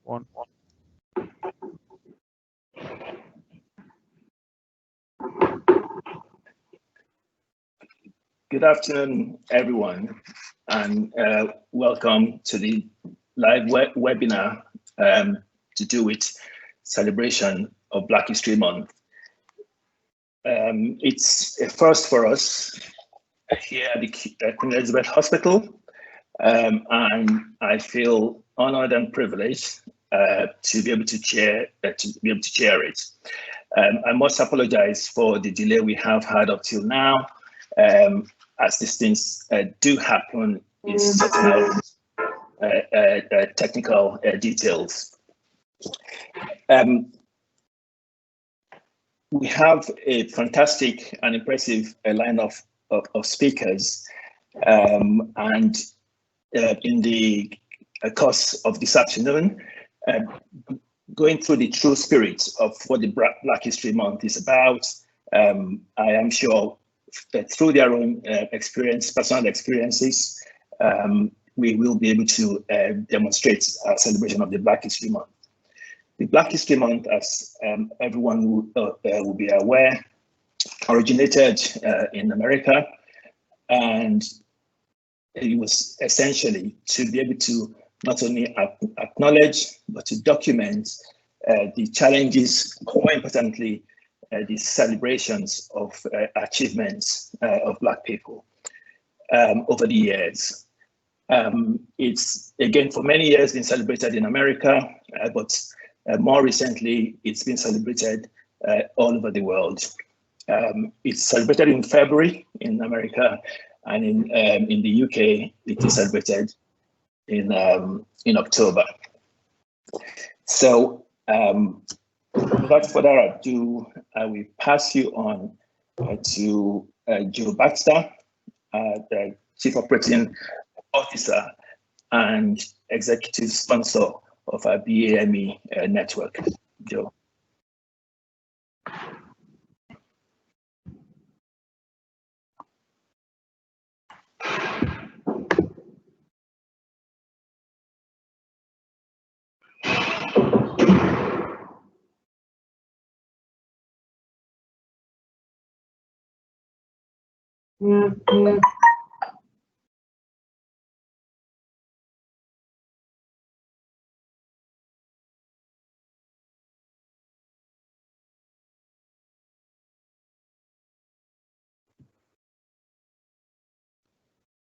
One. Good afternoon, everyone, and welcome to the live webinar to do with celebration of Black History Month. It's a first for us here at the Queen Elizabeth Hospital, and I feel honored and privileged to be able to chair it. I must apologize for the delay we have had up till now. As these things do happen, is certain technical details. We have a fantastic and impressive lineup of speakers, and in the course of this afternoon, going through the true spirit of what the Black History Month is about. I am sure that through their own personal experiences, we will be able to demonstrate a celebration of the Black History Month. The Black History Month, as everyone will be aware, originated in America, and it was essentially to be able to not only acknowledge, but to document the challenges, more importantly, the celebrations of achievements of Black people over the years. It's, again, for many years been celebrated in America, but more recently, it's been celebrated all over the world. It's celebrated in February in America, and in the UK, it is celebrated in October. So, without further ado, I will pass you on to Joe Baxter, the Chief Operating Officer and Executive Sponsor of our BAME network. Joe.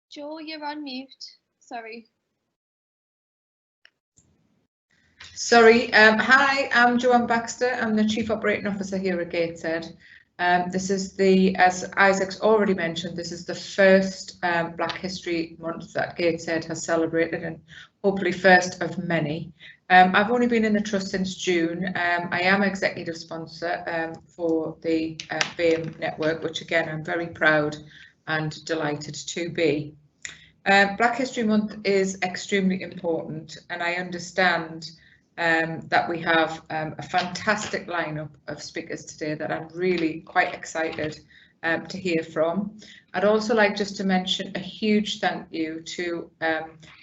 Joe, you're on mute. Sorry. Hi, I'm Joanne Baxter. I'm the Chief Operating Officer here at Gateshead. This is as Isaac's already mentioned, this is the first Black History Month that Gateshead has celebrated, and hopefully first of many. I've only been in the trust since June. I am executive sponsor for the BAME network, which again, I'm very proud and delighted to be. Black History Month is extremely important, and I understand that we have a fantastic lineup of speakers today that I'm really quite excited to hear from. I'd also like just to mention a huge thank you to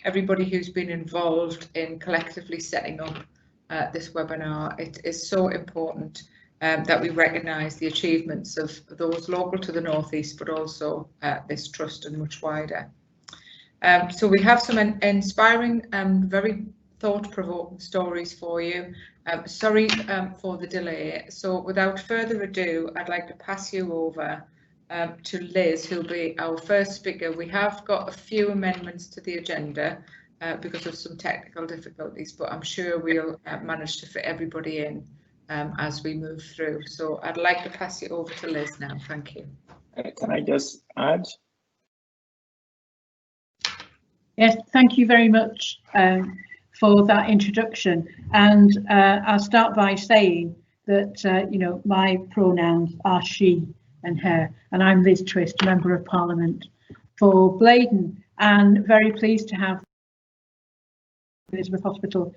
everybody who's been involved in collectively setting up this webinar. It is so important that we recognise the achievements of those local to the Northeast, but also this trust and much wider. So we have some inspiring and very thought-provoking stories for you. Sorry for the delay. So without further ado, I'd like to pass you over to Liz, who'll be our first speaker. We have got a few amendments to the agenda because of some technical difficulties, but I'm sure we'll manage to fit everybody in as we move through. So I'd like to pass you over to Liz now. Thank you. Can I just add? Yes, thank you very much for that introduction. And I'll start by saying that, you know, my pronouns are she and her, and I'm Liz Trist, Member of Parliament for Blaydon, and very pleased to have Elizabeth Hospital,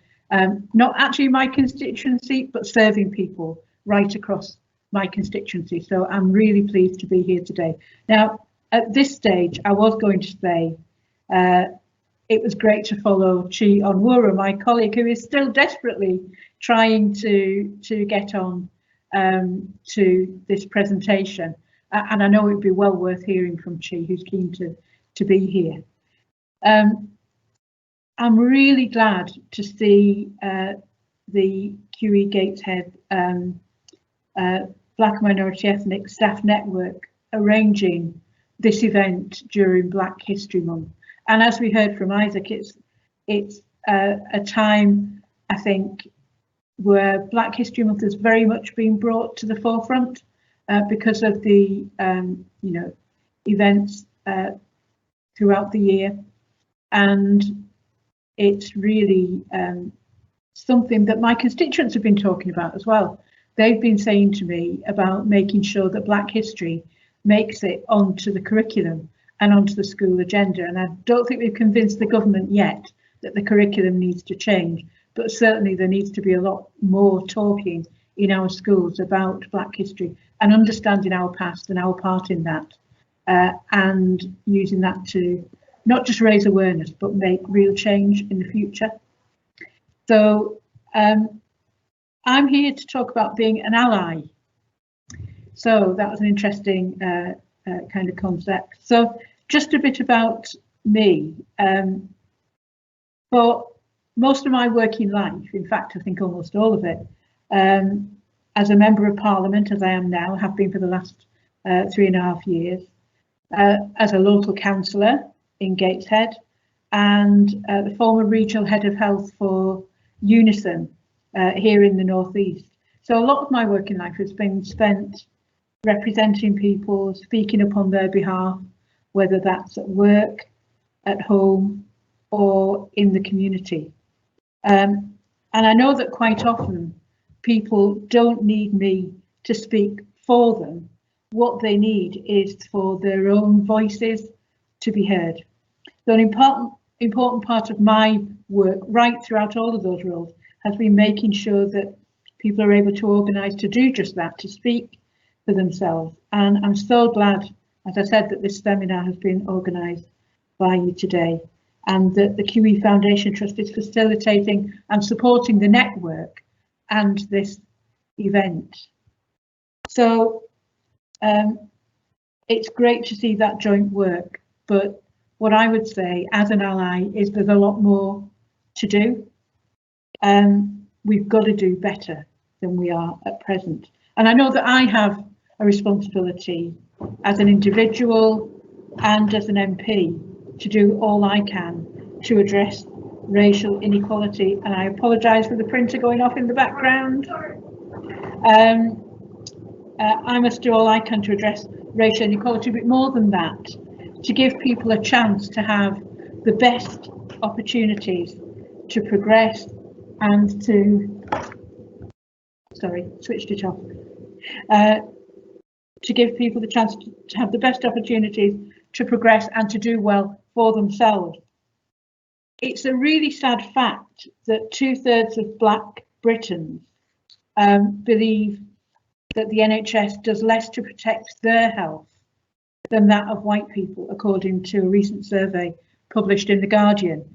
not actually my constituency, but serving people right across my constituency. So I'm really pleased to be here today. Now, at this stage, I was going to say, it was great to follow Chi Onwurah, my colleague, who is still desperately trying to get on to this presentation. And I know it would be well worth hearing from Chi, who's keen to be here. I'm really glad to see the QE Gateshead Black Minority Ethnic Staff Network arranging this event during Black History Month. And as we heard from Isaac, it's a time, I think, where Black History Month has very much been brought to the forefront because of the events throughout the year, and it's really something that my constituents have been talking about as well. They've been saying to me about making sure that Black history makes it onto the curriculum and onto the school agenda, and I don't think we've convinced the government yet that the curriculum needs to change, but certainly there needs to be a lot more talking in our schools about Black history and understanding our past and our part in that, and using that to not just raise awareness but make real change in the future. So I'm here to talk about being an ally. So that was an interesting kind of concept. So just a bit about me. For most of my working life, in fact, I think almost all of it, as a Member of Parliament, as I am now, have been for the last 3.5 years, as a local councillor in Gateshead, and the former regional head of health for Unison here in the Northeast. So a lot of my working life has been spent representing people, speaking up on their behalf, whether that's at work, at home, or in the community. And I know that quite often people don't need me to speak for them. What they need is for their own voices to be heard. So an important part of my work right throughout all of those roles has been making sure that people are able to organise to do just that, to speak for themselves. And I'm so glad, as I said, that this seminar has been organised by you today, and that the QE Foundation Trust is facilitating and supporting the network and this event. So it's great to see that joint work, but what I would say as an ally is there's a lot more to do. We've got to do better than we are at present. And I know that I have a responsibility as an individual and as an MP to do all I can to address racial inequality. And I apologise for the printer going off in the background. I must do all I can to address racial inequality, but more than that, to give people a chance to have the best opportunities to progress and to, sorry, switched it off, to give people the chance to have the best opportunities to progress and to do well for themselves. It's a really sad fact that 2/3 of Black Britons believe that the NHS does less to protect their health than that of white people, according to a recent survey published in The Guardian.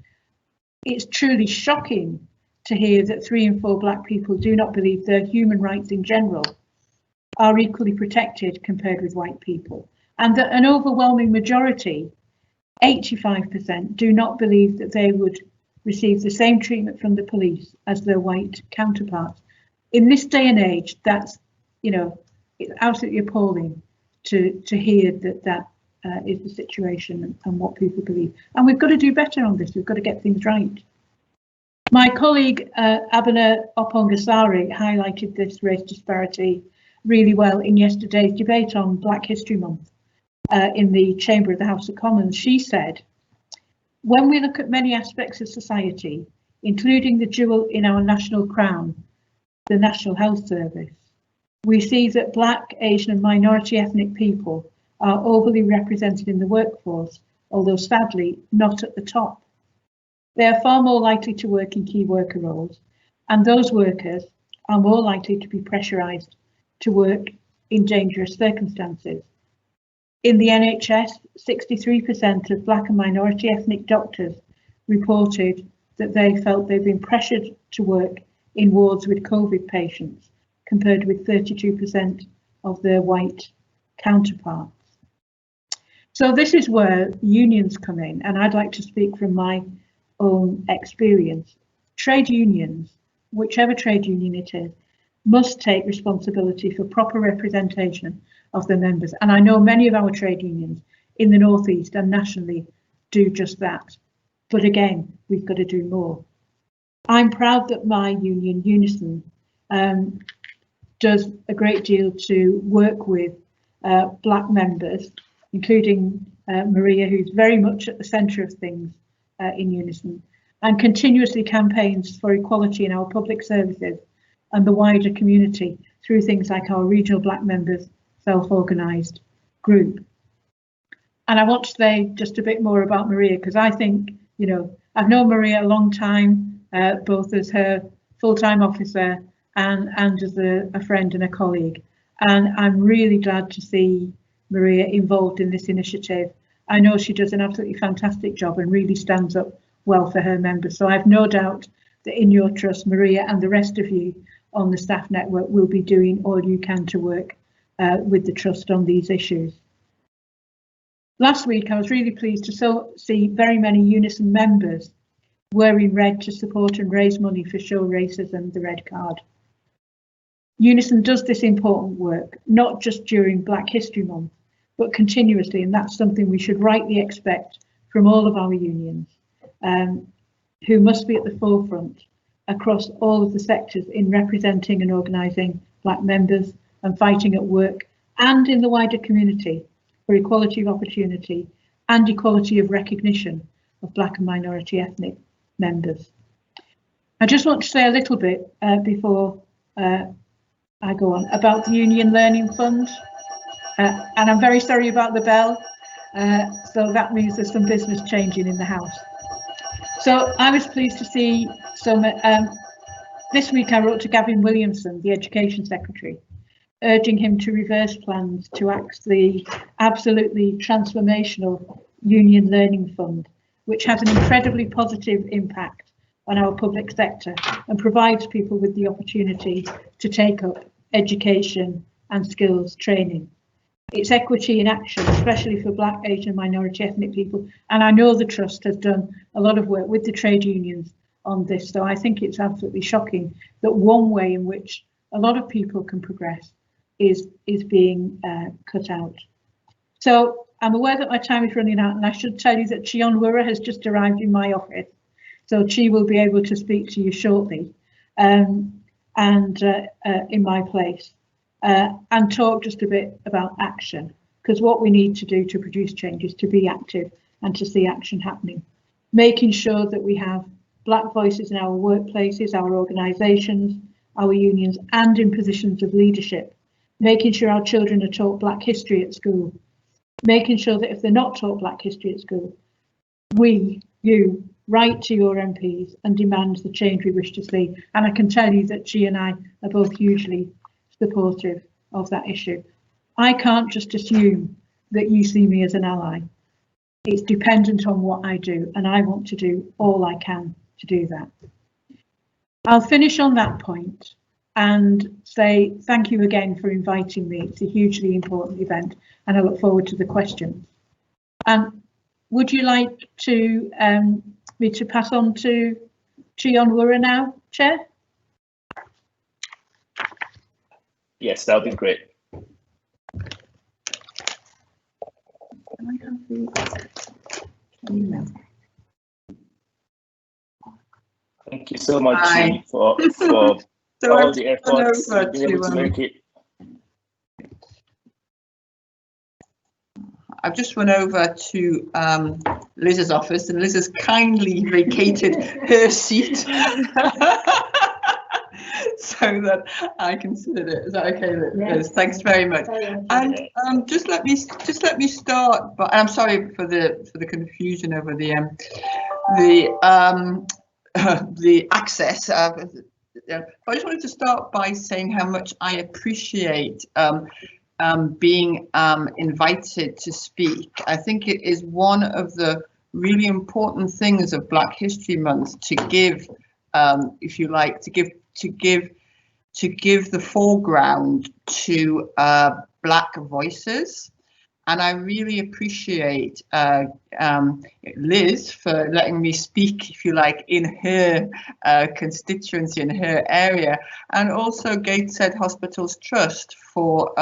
It's truly shocking to hear that 3 in 4 Black people do not believe their human rights in general are equally protected compared with white people, and that an overwhelming majority, 85%, do not believe that they would receive the same treatment from the police as their white counterparts. In this day and age, that's, you know, it's absolutely appalling to hear that is the situation and what people believe. And we've got to do better on this. We've got to get things right. My colleague Abena Opongasari highlighted this race disparity really well in yesterday's debate on Black History Month in the Chamber of the House of Commons. She said, when we look at many aspects of society, including the jewel in our national crown, the National Health Service, we see that Black, Asian and minority ethnic people are overly represented in the workforce, although sadly not at the top. They are far more likely to work in key worker roles, and those workers are more likely to be pressurised to work in dangerous circumstances. In the NHS, 63% of Black and minority ethnic doctors reported that they felt they've been pressured to work in wards with COVID patients, compared with 32% of their white counterparts. So this is where unions come in, and I'd like to speak from my own experience. Trade unions, whichever trade union it is, must take responsibility for proper representation of their members. And I know many of our trade unions in the North East and nationally do just that. But again, we've got to do more. I'm proud that my union, Unison, does a great deal to work with Black members, including Maria, who's very much at the centre of things in Unison, and continuously campaigns for equality in our public services and the wider community through things like our regional Black members self-organised group. And I want to say just a bit more about Maria, because I think, you know, I've known Maria a long time, both as her full-time officer and as a friend and a colleague. And I'm really glad to see Maria involved in this initiative. I know she does an absolutely fantastic job and really stands up well for her members. So I've no doubt that in your trust, Maria and the rest of you on the staff network will be doing all you can to work with the trust on these issues. Last week, I was really pleased to see very many Unison members wearing red to support and raise money for Show Racism, the Red Card. Unison does this important work, not just during Black History Month, but continuously, and that's something we should rightly expect from all of our unions, who must be at the forefront across all of the sectors in representing and organising Black members and fighting at work and in the wider community for equality of opportunity and equality of recognition of Black and minority ethnic members. I just want to say a little bit before I go on about the Union Learning Fund, and I'm very sorry about the bell, so that means there's some business changing in the house. So I was pleased to see this week I wrote to Gavin Williamson, the Education Secretary, urging him to reverse plans to axe the absolutely transformational Union Learning Fund, which has an incredibly positive impact on our public sector and provides people with the opportunity to take up education and skills training. It's equity in action, especially for Black, Asian, minority ethnic people. And I know the Trust has done a lot of work with the trade unions on this. So I think it's absolutely shocking that one way in which a lot of people can progress is being cut out. So I'm aware that my time is running out, and I should tell you that Chion Wura has just arrived in my office. So she will be able to speak to you shortly and in my place. And talk just a bit about action, because what we need to do to produce change is to be active and to see action happening, making sure that we have Black voices in our workplaces, our organisations, our unions, and in positions of leadership, making sure our children are taught Black history at school, making sure that if they're not taught Black history at school, you write to your MPs and demand the change we wish to see. And I can tell you that she and I are both hugely supportive of that issue. I can't just assume that you see me as an ally. It's dependent on what I do, and I want to do all I can to do that. I'll finish on that point and say thank you again for inviting me. It's a hugely important event, and I look forward to the questions. And would you like to me to pass on to Chion Wura now, Chair? Yes, that would be great. Thank you so much for all the efforts to be able to make it. I've just run over to Liz's office, and Liz has kindly vacated her seat so that I can sit in it. Is that okay, Liz? Yes. Thanks very much. And just let me start. But I'm sorry for the confusion over the access. I just wanted to start by saying how much I appreciate being invited to speak. I think it is one of the really important things of Black History Month to give, if you like, to give the foreground to Black voices. And I really appreciate Liz for letting me speak, if you like, in her constituency, in her area, and also Gateshead Hospitals Trust for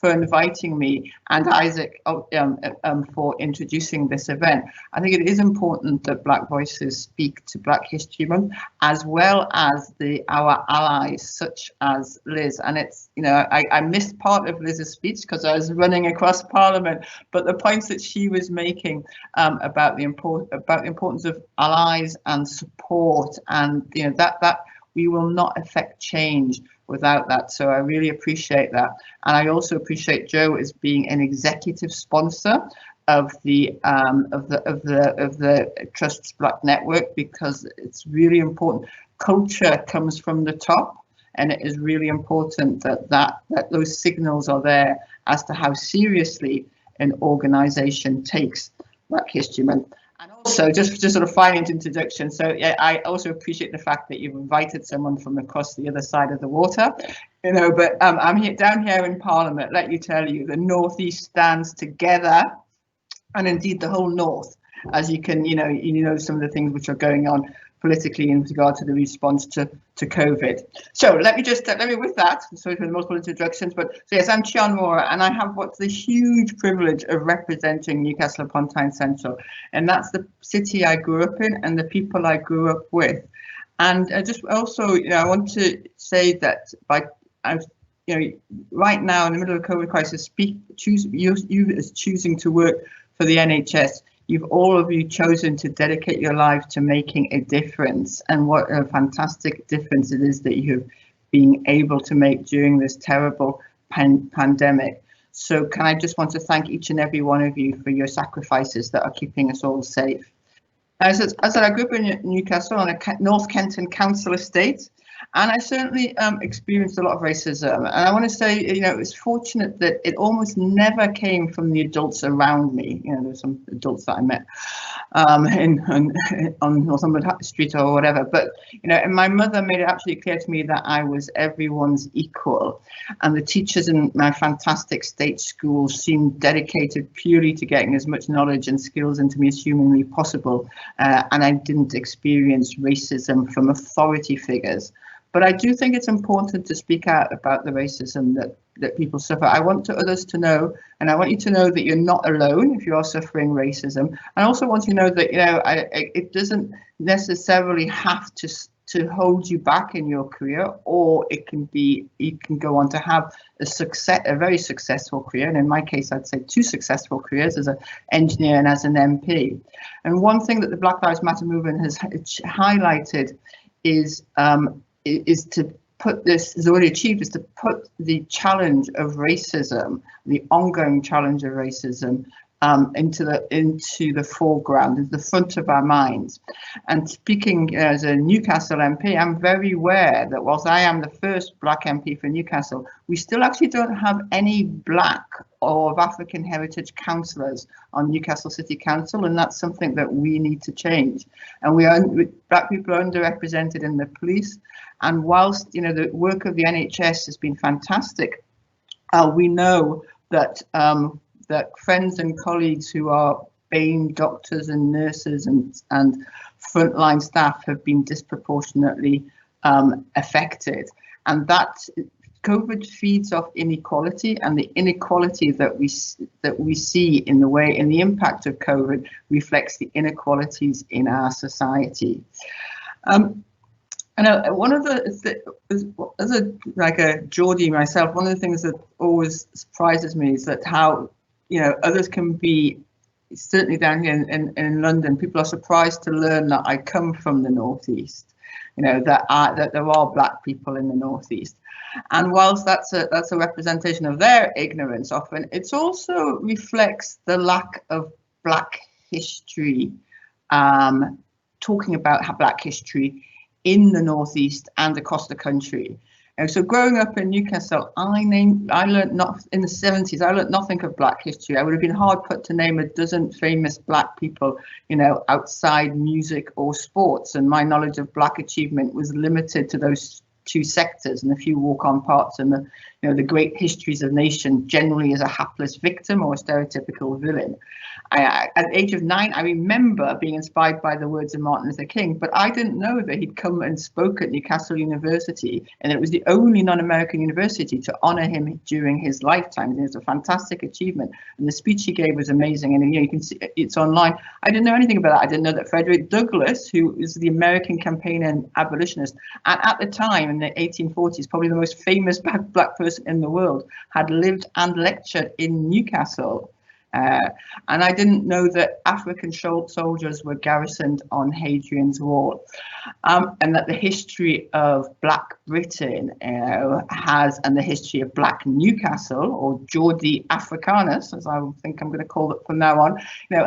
inviting me, and Isaac for introducing this event. I think it is important that Black voices speak to Black History Month, as well as our allies such as Liz. And it's, you know, I missed part of Liz's speech because I was running across Parliament, but the points that she was making about the importance of allies and support, and you know that we will not affect change without that. So I really appreciate that, and I also appreciate Joe as being an executive sponsor of the Trusts Black Network, because it's really important. Culture comes from the top, and it is really important that those signals are there as to how seriously an organisation takes Black History Month. And also, just sort of final introduction. So yeah, I also appreciate the fact that you've invited someone from across the other side of the water, you know. But I'm here down here in Parliament. Let me tell you, the North East stands together, and indeed the whole North, as you can, you know some of the things which are going on politically in regard to the response to COVID. So let me with that, sorry for the multiple introductions, but so yes, I'm Chion Mora, and I have what's the huge privilege of representing Newcastle upon Tyne Central, and that's the city I grew up in and the people I grew up with. And just also, you know, I want to say that right now in the middle of the COVID crisis, you as choosing to work for the NHS, you've all of you chosen to dedicate your life to making a difference, and what a fantastic difference it is that you have been able to make during this terrible pandemic. So can I just want to thank each and every one of you for your sacrifices that are keeping us all safe. As I said, I grew up in Newcastle on a North Kenton council estate, and I certainly experienced a lot of racism. And I want to say, you know, it was fortunate that it almost never came from the adults around me. You know, there's some adults that I met on Northumberland Street or whatever. But, you know, and my mother made it absolutely clear to me that I was everyone's equal. And the teachers in my fantastic state schools seemed dedicated purely to getting as much knowledge and skills into me as humanly possible. And I didn't experience racism from authority figures. But I do think it's important to speak out about the racism that people suffer. I want others to know, and I want you to know that you're not alone if you are suffering racism. I also want you to know that, you know, it doesn't necessarily have to hold you back in your career, or it can be, you can go on to have a very successful career. And in my case, I'd say 2 successful careers, as an engineer and as an MP. And one thing that the Black Lives Matter movement has highlighted is to put this, is already achieved, is to put the challenge of racism, the ongoing challenge of racism, into the foreground, into the front of our minds. And speaking as a Newcastle MP, I'm very aware that whilst I am the first Black MP for Newcastle, we still actually don't have any Black or of African heritage councillors on Newcastle City Council, and that's something that we need to change. And Black people are underrepresented in the police. And whilst, you know, the work of the NHS has been fantastic, we know that that friends and colleagues who are BAME doctors and nurses and frontline staff have been disproportionately affected, and that COVID feeds off inequality, and the inequality that we see in the impact of COVID reflects the inequalities in our society. And one of as a Geordie myself, one of the things that always surprises me is that how, you know, others can be, certainly down here in London, people are surprised to learn that I come from the Northeast, you know, that there are Black people in the Northeast. And whilst that's a representation of their ignorance often, it also reflects the lack of Black history, talking about Black history in the Northeast and across the country. So growing up in Newcastle, I learned not in the 70s. I learned nothing of Black history. I would have been hard put to name a dozen famous Black people, outside music or sports. And my knowledge of Black achievement was limited to those two sectors and a few walk-on parts and the great histories of nation generally as a hapless victim or a stereotypical villain. At the age of 9, I remember being inspired by the words of Martin Luther King, but I didn't know that he'd come and spoke at Newcastle University, and it was the only non-American university to honour him during his lifetime. And it was a fantastic achievement, and the speech he gave was amazing. And you can see it's online. I didn't know anything about that. I didn't know that Frederick Douglass, who was the American campaigner and abolitionist, and at the time in the 1840s, probably the most famous black person in the world, had lived and lectured in Newcastle. And I didn't know that African soldiers were garrisoned on Hadrian's Wall, and that the history of Black Britain and the history of Black Newcastle, or Geordie Africanus, as I think I'm going to call it from now on,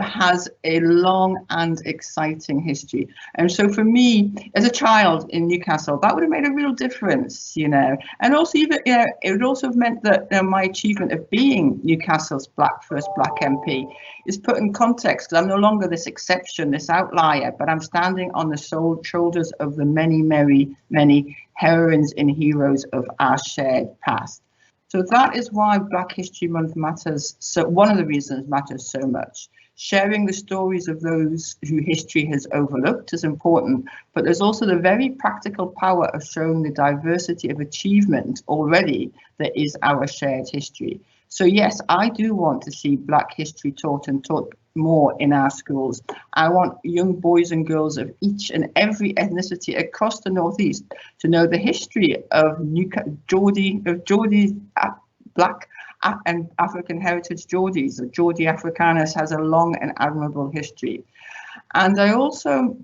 has a long and exciting history. And so for me, as a child in Newcastle, that would have made a real difference, and also even, it would also have meant that my achievement of being Newcastle's first Black MP is put in context, because I'm no longer this exception, this outlier, but I'm standing on the shoulders of the many, many, many heroines and heroes of our shared past. So that is why Black History Month matters. So one of the reasons it matters so much. Sharing the stories of those who history has overlooked is important, but there's also the very practical power of showing the diversity of achievement already that is our shared history. So yes, I do want to see Black history taught more in our schools. I want young boys and girls of each and every ethnicity across the Northeast to know the history of Geordie Black and African heritage Geordies. Geordie Africanus has a long and admirable history. And I also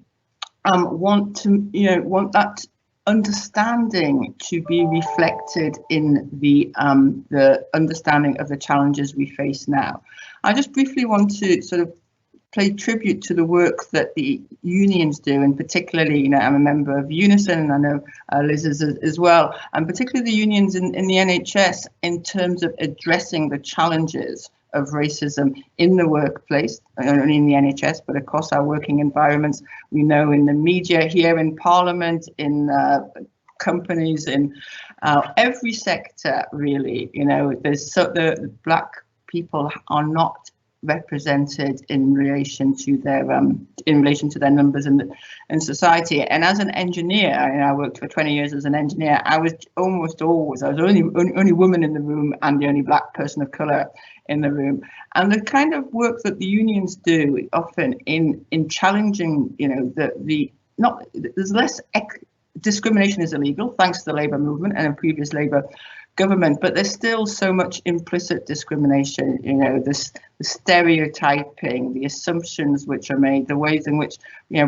want that understanding to be reflected in the understanding of the challenges we face now. I just briefly want to sort of pay tribute to the work that the unions do, and particularly, I'm a member of Unison, and I know Liz is as well, and particularly the unions in the NHS in terms of addressing the challenges of racism in the workplace, not only in the NHS, but across our working environments. We know in the media, here in Parliament, in companies, in every sector, really, the Black people are not represented in relation to their numbers in society. And as an engineer, I worked for 20 years as an engineer. I was almost always, I was the only woman in the room and the only Black person of colour in the room. And the kind of work that the unions do often in challenging, there's less discrimination is illegal thanks to the labour movement and a previous Labour government, but there's still so much implicit discrimination, the stereotyping, the assumptions which are made, the ways in which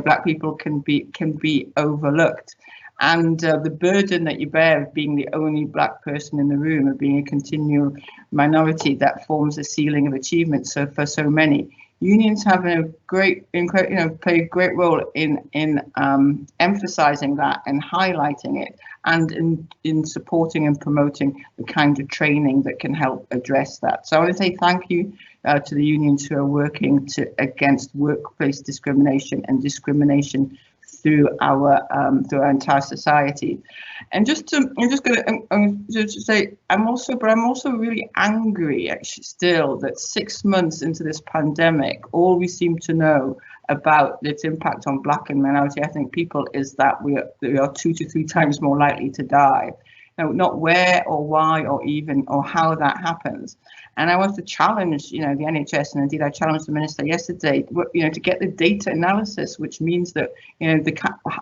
Black people can be overlooked, and the burden that you bear of being the only Black person in the room, of being a continual minority that forms the ceiling of achievement. So for so many, unions have play a great role in emphasising that and highlighting it, and in supporting and promoting the kind of training that can help address that. So I want to say thank you to the unions who are working against workplace discrimination and discrimination through our entire society. And I'm just say I'm also really angry actually still that 6 months into this pandemic, all we seem to know about its impact on Black and minority ethnic people is that we are 2 to 3 times more likely to die. Now, not where or why or how that happens. And I want to challenge, the NHS, and indeed I challenged the minister yesterday, to get the data analysis, which means that,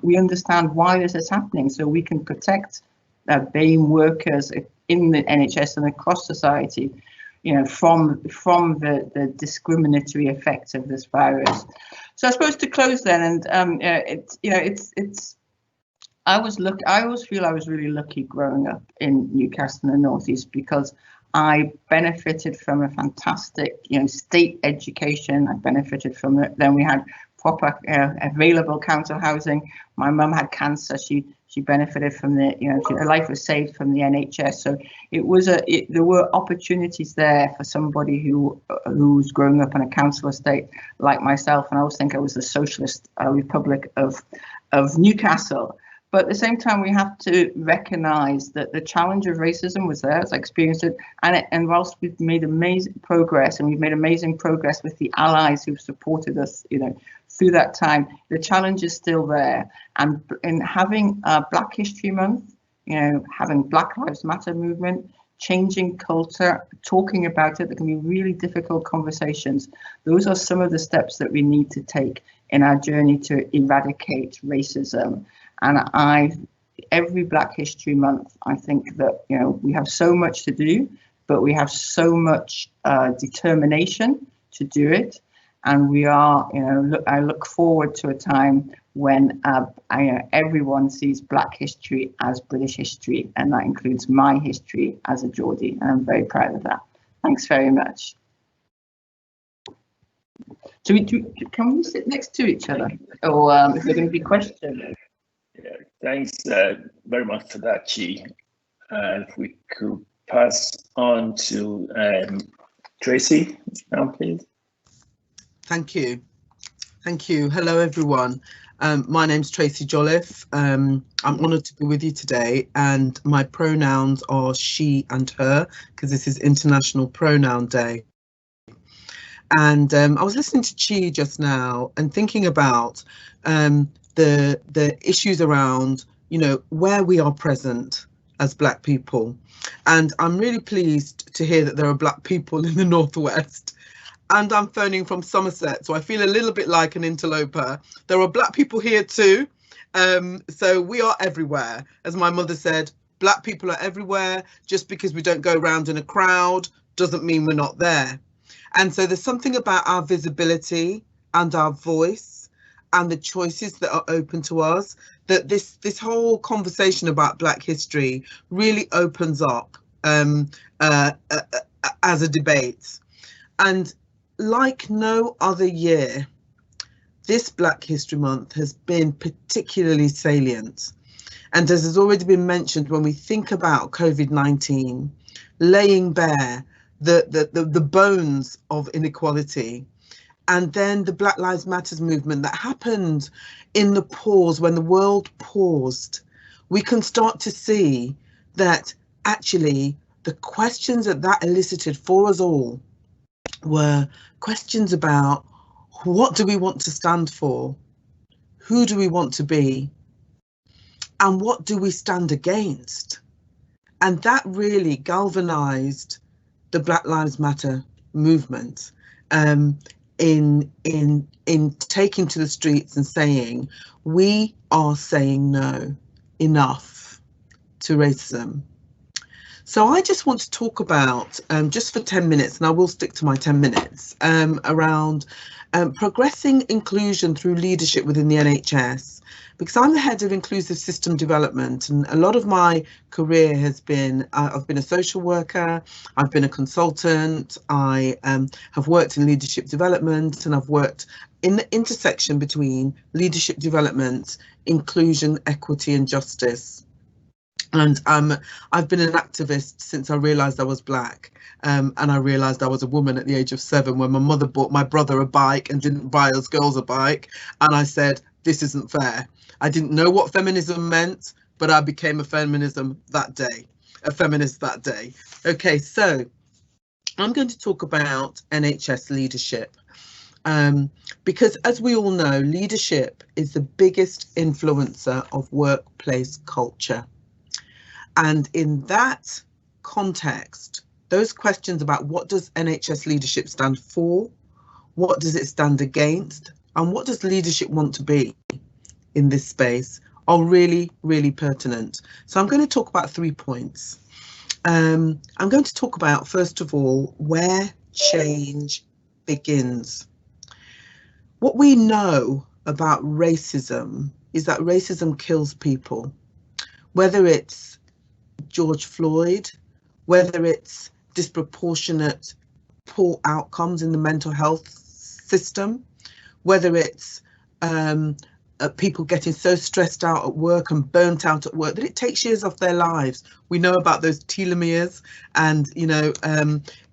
we understand why this is happening, so we can protect BAME workers in the NHS and across society, from the discriminatory effects of this virus. So I suppose to close then, and I always feel I was really lucky growing up in Newcastle in the Northeast, because I benefited from a fantastic, state education. I benefited from it. Then we had proper available council housing. My mum had cancer. She She benefited from the, her life was saved from the NHS. So it was there were opportunities there for somebody who was growing up in a council estate like myself. And I always think I was the Socialist Republic of Newcastle. But at the same time, we have to recognise that the challenge of racism was there, as I experienced it, and whilst we've made amazing progress, and we've made amazing progress with the allies who've supported us, through that time, the challenge is still there. And in having Black History Month, having Black Lives Matter movement, changing culture, talking about it, there can be really difficult conversations. Those are some of the steps that we need to take in our journey to eradicate racism. And every Black History Month, I think that, we have so much to do, but we have so much determination to do it. And we are, I look forward to a time when everyone sees Black history as British history, and that includes my history as a Geordie, and I'm very proud of that. Thanks very much. Can we sit next to each other, or is there going to be questions? Yeah, thanks very much for that, Chi. If we could pass on to Tracy now, please. Thank you. Thank you. Hello, everyone. My name's Tracy Jolliffe. I'm honoured to be with you today, and my pronouns are she and her, because this is International Pronoun Day. And I was listening to Chi just now and thinking about the issues around, where we are present as Black people. And I'm really pleased to hear that there are Black people in the Northwest. And I'm phoning from Somerset, so I feel a little bit like an interloper. There are Black people here too. So we are everywhere. As my mother said, Black people are everywhere. Just because we don't go around in a crowd doesn't mean we're not there. And so there's something about our visibility and our voice and the choices that are open to us, that this whole conversation about Black history really opens up as a debate. And like no other year, this Black History Month has been particularly salient. And as has already been mentioned, when we think about COVID-19, laying bare the bones of inequality, and then the Black Lives Matter movement that happened in the pause, when the world paused, we can start to see that actually the questions that elicited for us all were questions about what do we want to stand for, who do we want to be, and what do we stand against. And that really galvanized the Black Lives Matter movement in taking to the streets and saying, we are saying no, enough to racism. So I just want to talk about, just for 10 minutes, and I will stick to my 10 minutes, around progressing inclusion through leadership within the NHS, because I'm the head of inclusive system development, and a lot of my career has been, I've been a social worker, I've been a consultant, I have worked in leadership development, and I've worked in the intersection between leadership development, inclusion, equity and justice. And I've been an activist since I realised I was Black, and I realised I was a woman at the age of 7 when my mother bought my brother a bike and didn't buy us girls a bike, and I said, this isn't fair. I didn't know what feminism meant, but I became a feminist that day. Okay, so I'm going to talk about NHS leadership, because as we all know, leadership is the biggest influencer of workplace culture. And in that context, those questions about what does NHS leadership stand for, what does it stand against, and what does leadership want to be in this space are really, really pertinent. So I'm going to talk about 3 points. I'm going to talk about, first of all, where change begins. What we know about racism is that racism kills people, whether it's George Floyd, whether it's disproportionate poor outcomes in the mental health system, whether it's people getting so stressed out at work and burnt out at work that it takes years off their lives. We know about those telomeres and, you know,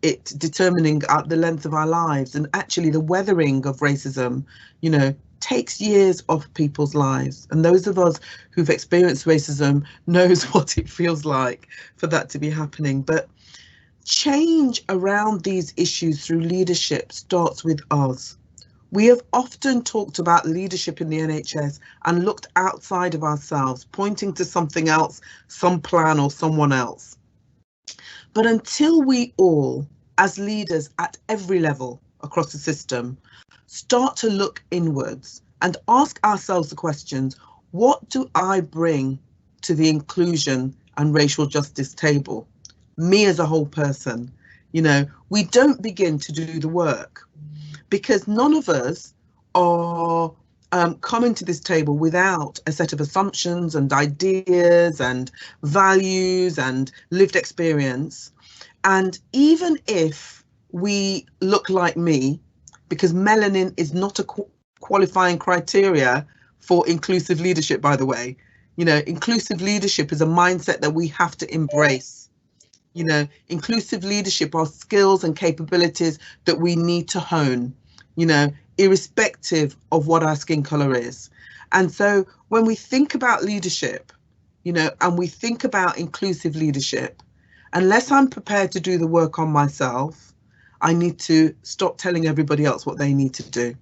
it determining the length of our lives, and actually the weathering of racism, you know, takes years off people's lives. And those of us who've experienced racism knows what it feels like for that to be happening. But change around these issues through leadership starts with us. We have often talked about leadership in the NHS and looked outside of ourselves, pointing to something else, some plan or someone else. But until we all, as leaders at every level across the system, start to look inwards and ask ourselves the questions, what do I bring to the inclusion and racial justice table? Me as a whole person, you know, we don't begin to do the work, because none of us are coming to this table without a set of assumptions and ideas and values and lived experience. And even if we look like me, because melanin is not a qualifying criteria for inclusive leadership, by the way, you know, inclusive leadership is a mindset that we have to embrace. You know, inclusive leadership are skills and capabilities that we need to hone, you know, irrespective of what our skin color is. And so when we think about leadership, you know, and we think about inclusive leadership, unless I'm prepared to do the work on myself, I need to stop telling everybody else what they need to do,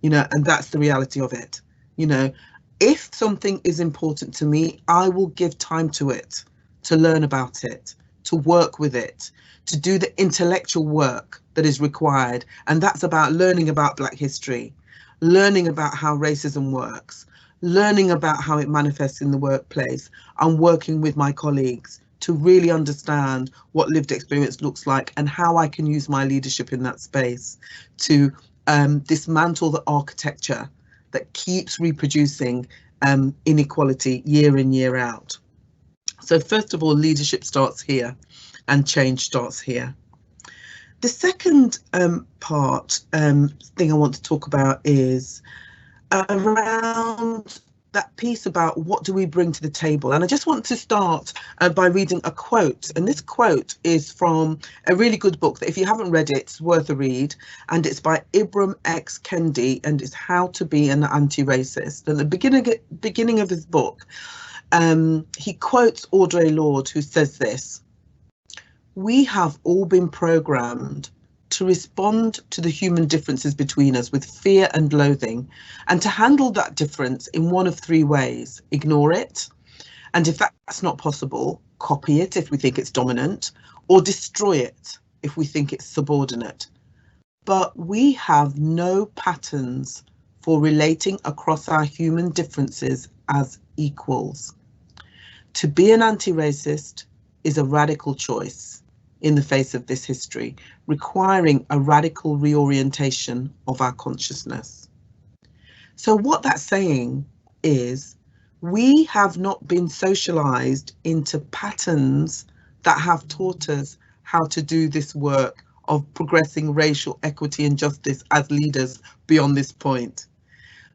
you know, and that's the reality of it. You know, if something is important to me, I will give time to it, to learn about it, to work with it, to do the intellectual work that is required. And that's about learning about Black history, learning about how racism works, learning about how it manifests in the workplace, and working with my colleagues to really understand what lived experience looks like and how I can use my leadership in that space to dismantle the architecture that keeps reproducing inequality year in, year out. So first of all, leadership starts here and change starts here. The second thing I want to talk about is around that piece about what do we bring to the table. And I just want to start by reading a quote. And this quote is from a really good book that if you haven't read it, it's worth a read. And it's by Ibram X. Kendi, and it's How to Be an Anti-Racist. At the beginning of his book, he quotes Audre Lorde, who says this: "We have all been programmed to respond to the human differences between us with fear and loathing, and to handle that difference in one of three ways: ignore it, and if that's not possible, copy it if we think it's dominant, or destroy it if we think it's subordinate. But we have no patterns for relating across our human differences as equals. To be an anti-racist is a radical choice in the face of this history, requiring a radical reorientation of our consciousness." So what that's saying is we have not been socialized into patterns that have taught us how to do this work of progressing racial equity and justice as leaders beyond this point.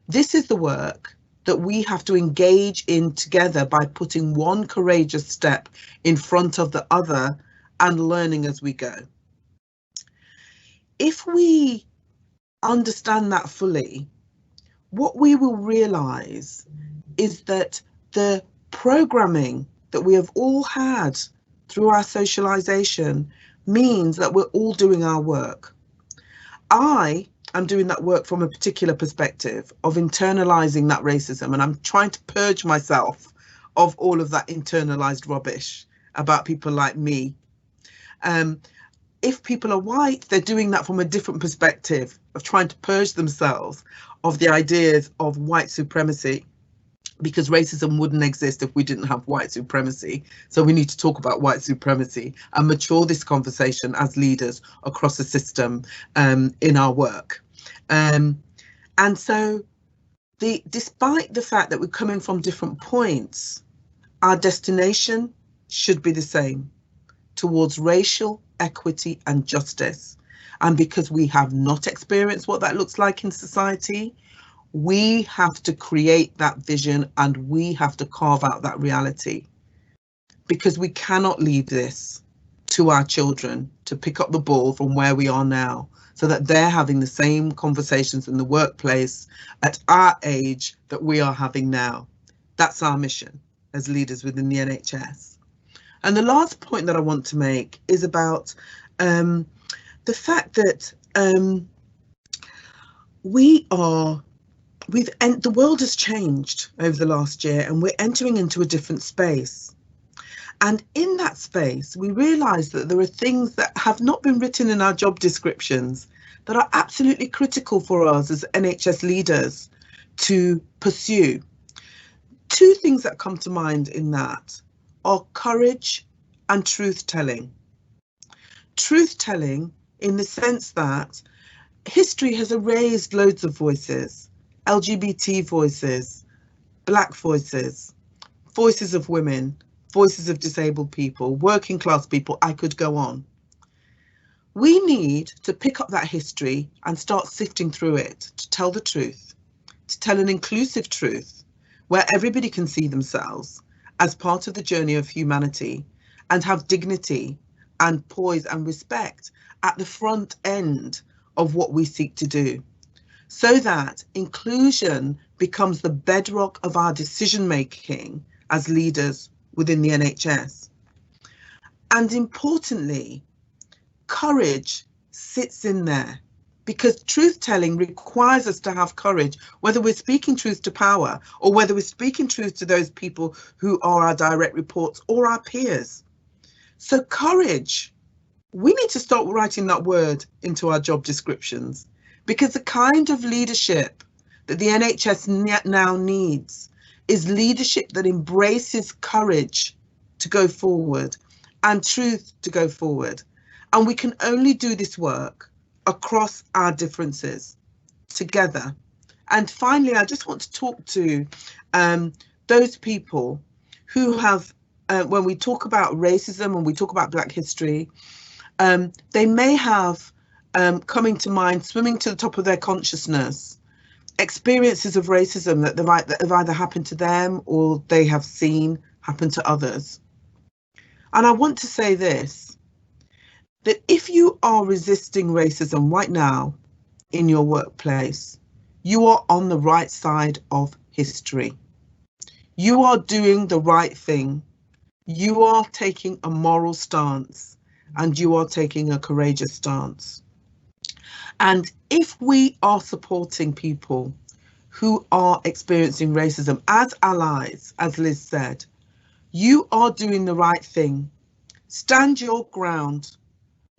This is the work that we have to engage in together by putting one courageous step in front of the other and learning as we go. If we understand that fully, what we will realize is that the programming that we have all had through our socialization means that we're all doing our work. I am doing that work from a particular perspective of internalizing that racism, and I'm trying to purge myself of all of that internalized rubbish about people like me. If people are white, they're doing that from a different perspective of trying to purge themselves of the ideas of white supremacy, because racism wouldn't exist if we didn't have white supremacy. So we need to talk about white supremacy and mature this conversation as leaders across the system in our work. And so despite the fact that we're coming from different points, our destination should be the same, towards racial equity and justice. And because we have not experienced what that looks like in society, We have to create that vision and we have to carve out that reality, because we cannot leave this to our children to pick up the ball from where we are now, so that they're having the same conversations in the workplace at our age that we are having now. That's our mission as leaders within the NHS. And the last point that I want to make is about the fact that the world has changed over the last year and we're entering into a different space. And in that space, we realise that there are things that have not been written in our job descriptions that are absolutely critical for us as NHS leaders to pursue. Two things that come to mind in that are courage and truth-telling. Truth-telling in the sense that history has erased loads of voices, LGBT voices, Black voices, voices of women, voices of disabled people, working class people, I could go on. We need to pick up that history and start sifting through it to tell the truth, to tell an inclusive truth where everybody can see themselves as part of the journey of humanity and have dignity and poise and respect at the front end of what we seek to do, so that inclusion becomes the bedrock of our decision making as leaders within the NHS. And importantly, courage sits in there, because truth-telling requires us to have courage, whether we're speaking truth to power or whether we're speaking truth to those people who are our direct reports or our peers. So courage, we need to start writing that word into our job descriptions, because the kind of leadership that the NHS now needs is leadership that embraces courage to go forward and truth to go forward. And we can only do this work across our differences together. And finally, I just want to talk to those people who have, when we talk about racism and we talk about Black history, they may have coming to mind, swimming to the top of their consciousness, experiences of racism that have either happened to them or they have seen happen to others. And I want to say this, that if you are resisting racism right now in your workplace, you are on the right side of history. You are doing the right thing. You are taking a moral stance and you are taking a courageous stance. And if we are supporting people who are experiencing racism as allies, as Liz said, you are doing the right thing. Stand your ground.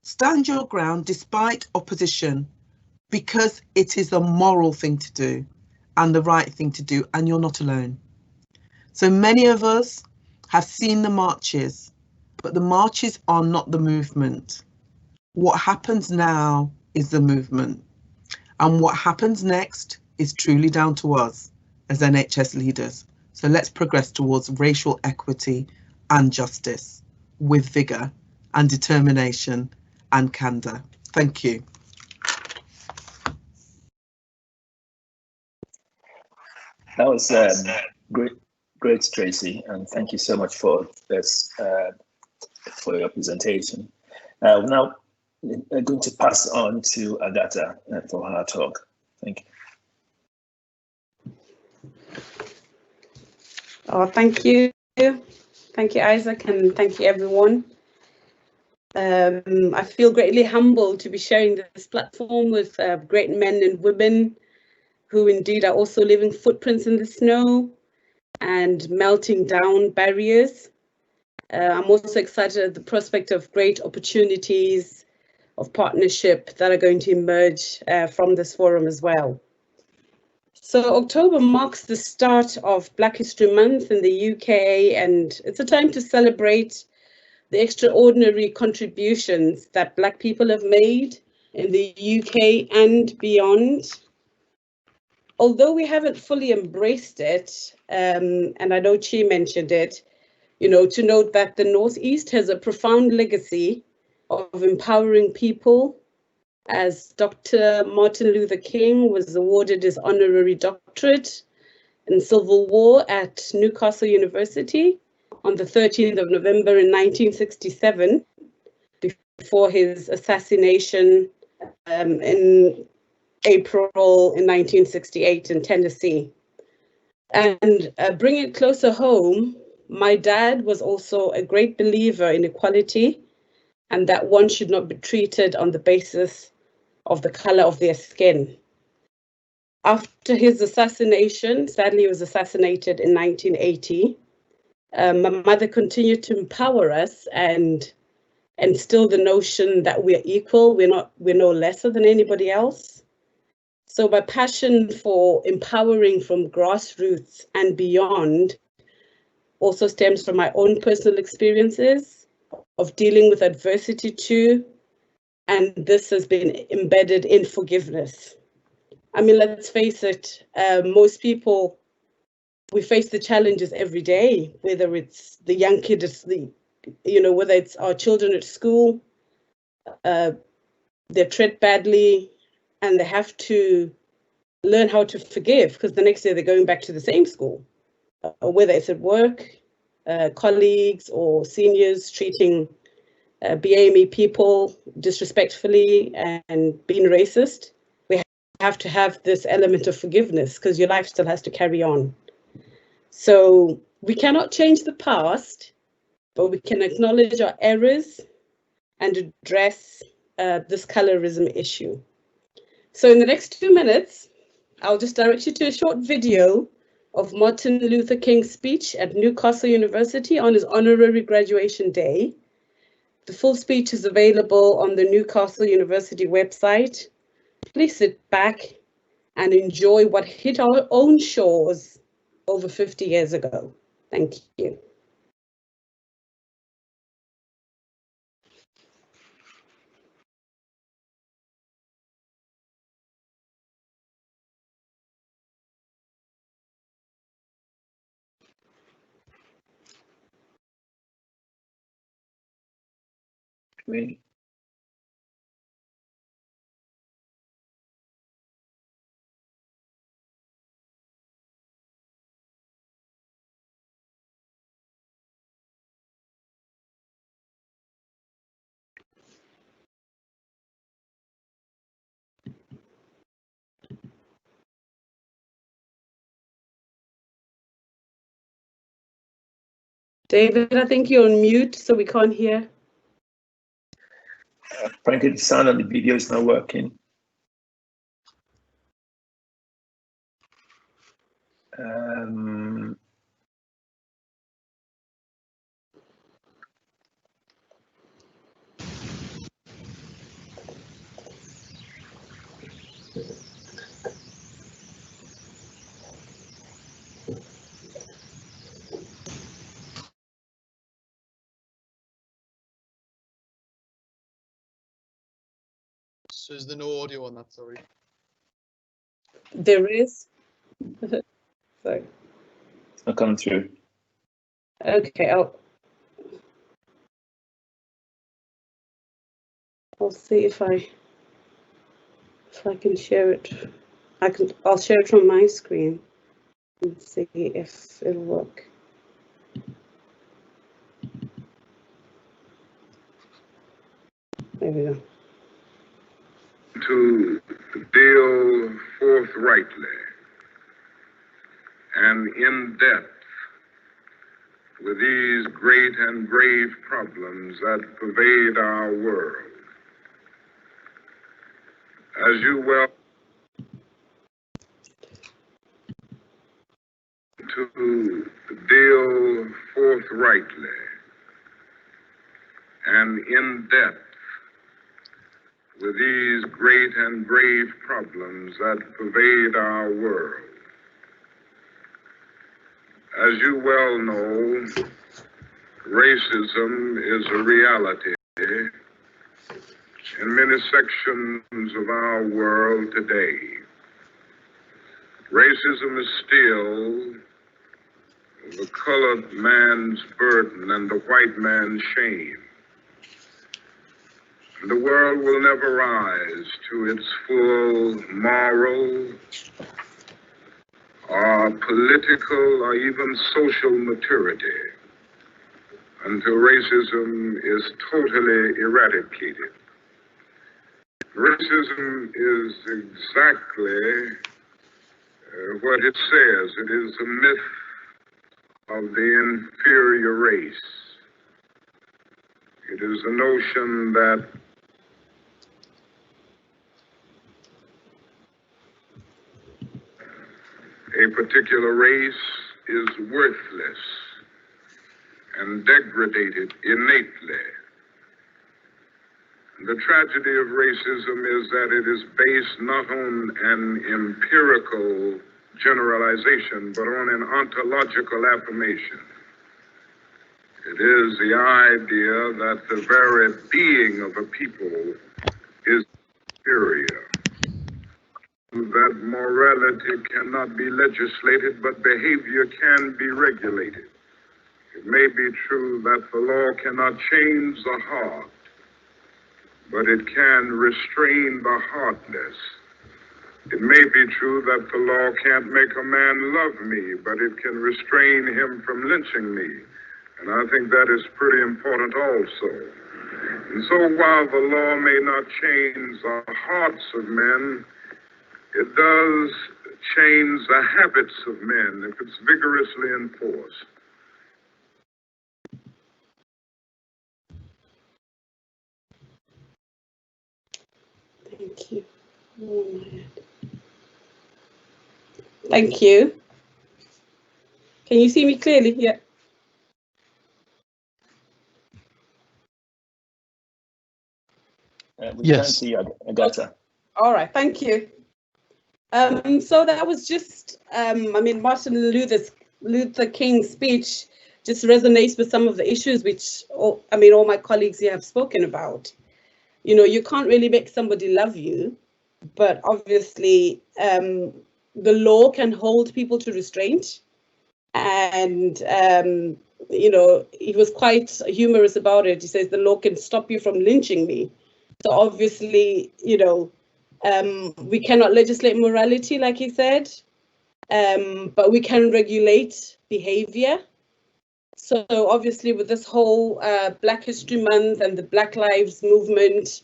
Stand your ground despite opposition, because it is a moral thing to do and the right thing to do, and you're not alone. So many of us have seen the marches, but the marches are not the movement. What happens now is the movement, and what happens next is truly down to us as NHS leaders. So let's progress towards racial equity and justice with vigour and determination and candour. Thank you. That was great, Tracy, and thank you so much for this, for your presentation. Now, I'm going to pass on to Agatha for her talk. Thank you. Oh, thank you. Thank you, Isaac, and thank you, everyone. I feel greatly humbled to be sharing this platform with great men and women who indeed are also leaving footprints in the snow and melting down barriers. I'm also excited at the prospect of great opportunities of partnership that are going to emerge from this forum as well. So October marks the start of Black History Month in the UK, and it's a time to celebrate the extraordinary contributions that Black people have made in the UK and beyond. Although we haven't fully embraced it, and I know Chi mentioned it, to note that the Northeast has a profound legacy of empowering people, as Dr. Martin Luther King was awarded his honorary doctorate in Civil War at Newcastle University on the 13th of November in 1967, before his assassination in April in 1968 in Tennessee. And bring it closer home, my dad was also a great believer in equality and that one should not be treated on the basis of the color of their skin. After his assassination, sadly he was assassinated in 1980, my mother continued to empower us and instill the notion that we're equal, we're no lesser than anybody else. So my passion for empowering from grassroots and beyond also stems from my own personal experiences of dealing with adversity too, and this has been embedded in forgiveness. I mean, let's face it, most people, we face the challenges every day, whether it's the young kid, whether it's our children at school, they're treated badly and they have to learn how to forgive because the next day they're going back to the same school, or whether it's at work, colleagues or seniors treating BAME people disrespectfully and being racist. We have to have this element of forgiveness because your life still has to carry on. So we cannot change the past, but we can acknowledge our errors and address this colorism issue. So in the next 2 minutes, I'll just direct you to a short video of Martin Luther King's speech at Newcastle University on his honorary graduation day. The full speech is available on the Newcastle University website. Please sit back and enjoy what hit our own shores over 50 years ago. Thank you. Great. David, I think you're on mute, so we can't hear. Frankly, the sound on the video is not working. So is there no audio on that, sorry? There is. Sorry. It's not coming through. Okay, I'll see if I can share it. I'll share it from my screen and see if it'll work. There we go. To deal forthrightly and in depth with these great and grave problems that pervade our world. As you well to deal forthrightly and in depth with these great and grave problems that pervade our world. As you well know, racism is a reality in many sections of our world today. Racism is still the colored man's burden and the white man's shame. The world will never rise to its full moral or political or even social maturity until racism is totally eradicated. Racism is exactly what it says. It is a myth of the inferior race. It is a notion that a particular race is worthless and degraded innately. The tragedy of racism is that it is based not on an empirical generalization, but on an ontological affirmation. It is the idea that the very being of a people is superior, that morality cannot be legislated, but behavior can be regulated. It may be true that the law cannot change the heart, but it can restrain the heartless. It may be true that the law can't make a man love me, but it can restrain him from lynching me. And I think that is pretty important also. And so while the law may not change the hearts of men, it does change the habits of men if it's vigorously enforced. Thank you. Thank you. Can you see me clearly? Yeah. We Yes. can see Agatha. All right. Thank you. So that was just, I mean, Martin Luther King's speech just resonates with some of the issues which, all my colleagues here have spoken about. You know, you can't really make somebody love you, but obviously the law can hold people to restraint. And, you know, he was quite humorous about it. He says the law can stop you from lynching me. So obviously, you know, we cannot legislate morality, like he said, but we can regulate behavior. So obviously with this whole Black History Month and the Black Lives Movement,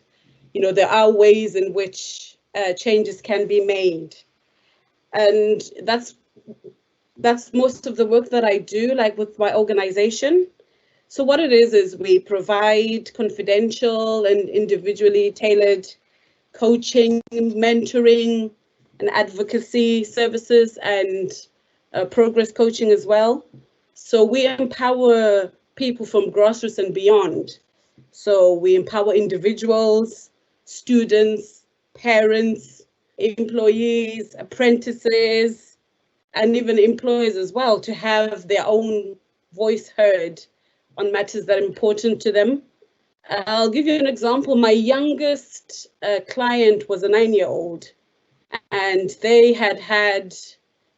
you know, there are ways in which changes can be made. And that's most of the work that I do, like with my organization. So what it is we provide confidential and individually tailored coaching, mentoring, and advocacy services, and progress coaching as well. So we empower people from grassroots and beyond. So we empower individuals, students, parents, employees, apprentices, and even employers as well, to have their own voice heard on matters that are important to them. I'll give you an example. My youngest client was a 9-year-old, and they had had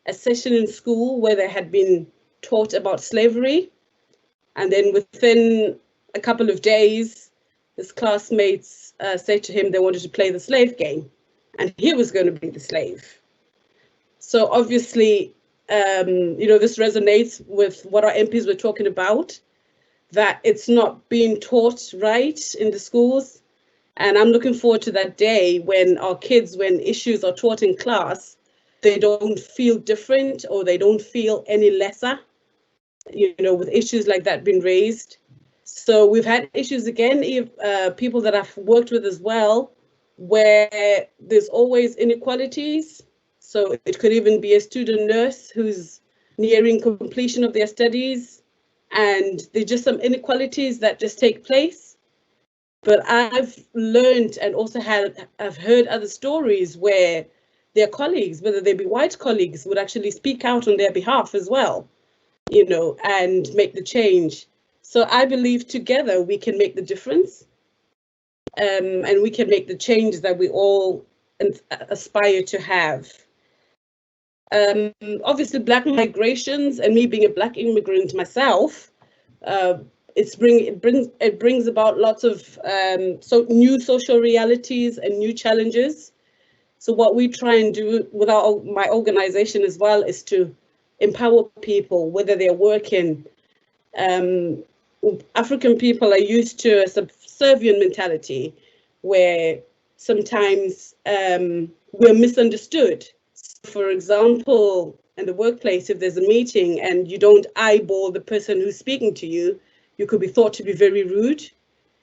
a session in school where they had been taught about slavery. And then within a couple of days, his classmates said to him they wanted to play the slave game, and he was going to be the slave. So obviously, you know, this resonates with what our MPs were talking about, that it's not being taught right in the schools. And I'm looking forward to that day when our kids, when issues are taught in class, they don't feel different or they don't feel any lesser, you know, with issues like that being raised. So we've had issues again, people that I've worked with as well, where there's always inequalities. So it could even be a student nurse who's nearing completion of their studies, and there's just some inequalities that just take place. But I've learned and also I've heard other stories where their colleagues, whether they be white colleagues, would actually speak out on their behalf as well, you know, and make the change. So I believe together we can make the difference, and we can make the change that we all aspire to have. Obviously, Black migrations, and me being a Black immigrant myself, it brings about lots of new social realities and new challenges. So what we try and do with my organization as well is to empower people, whether they're working. African people are used to a subservient mentality where sometimes we're misunderstood. For example, in the workplace, if there's a meeting and you don't eyeball the person who's speaking to you, you could be thought to be very rude.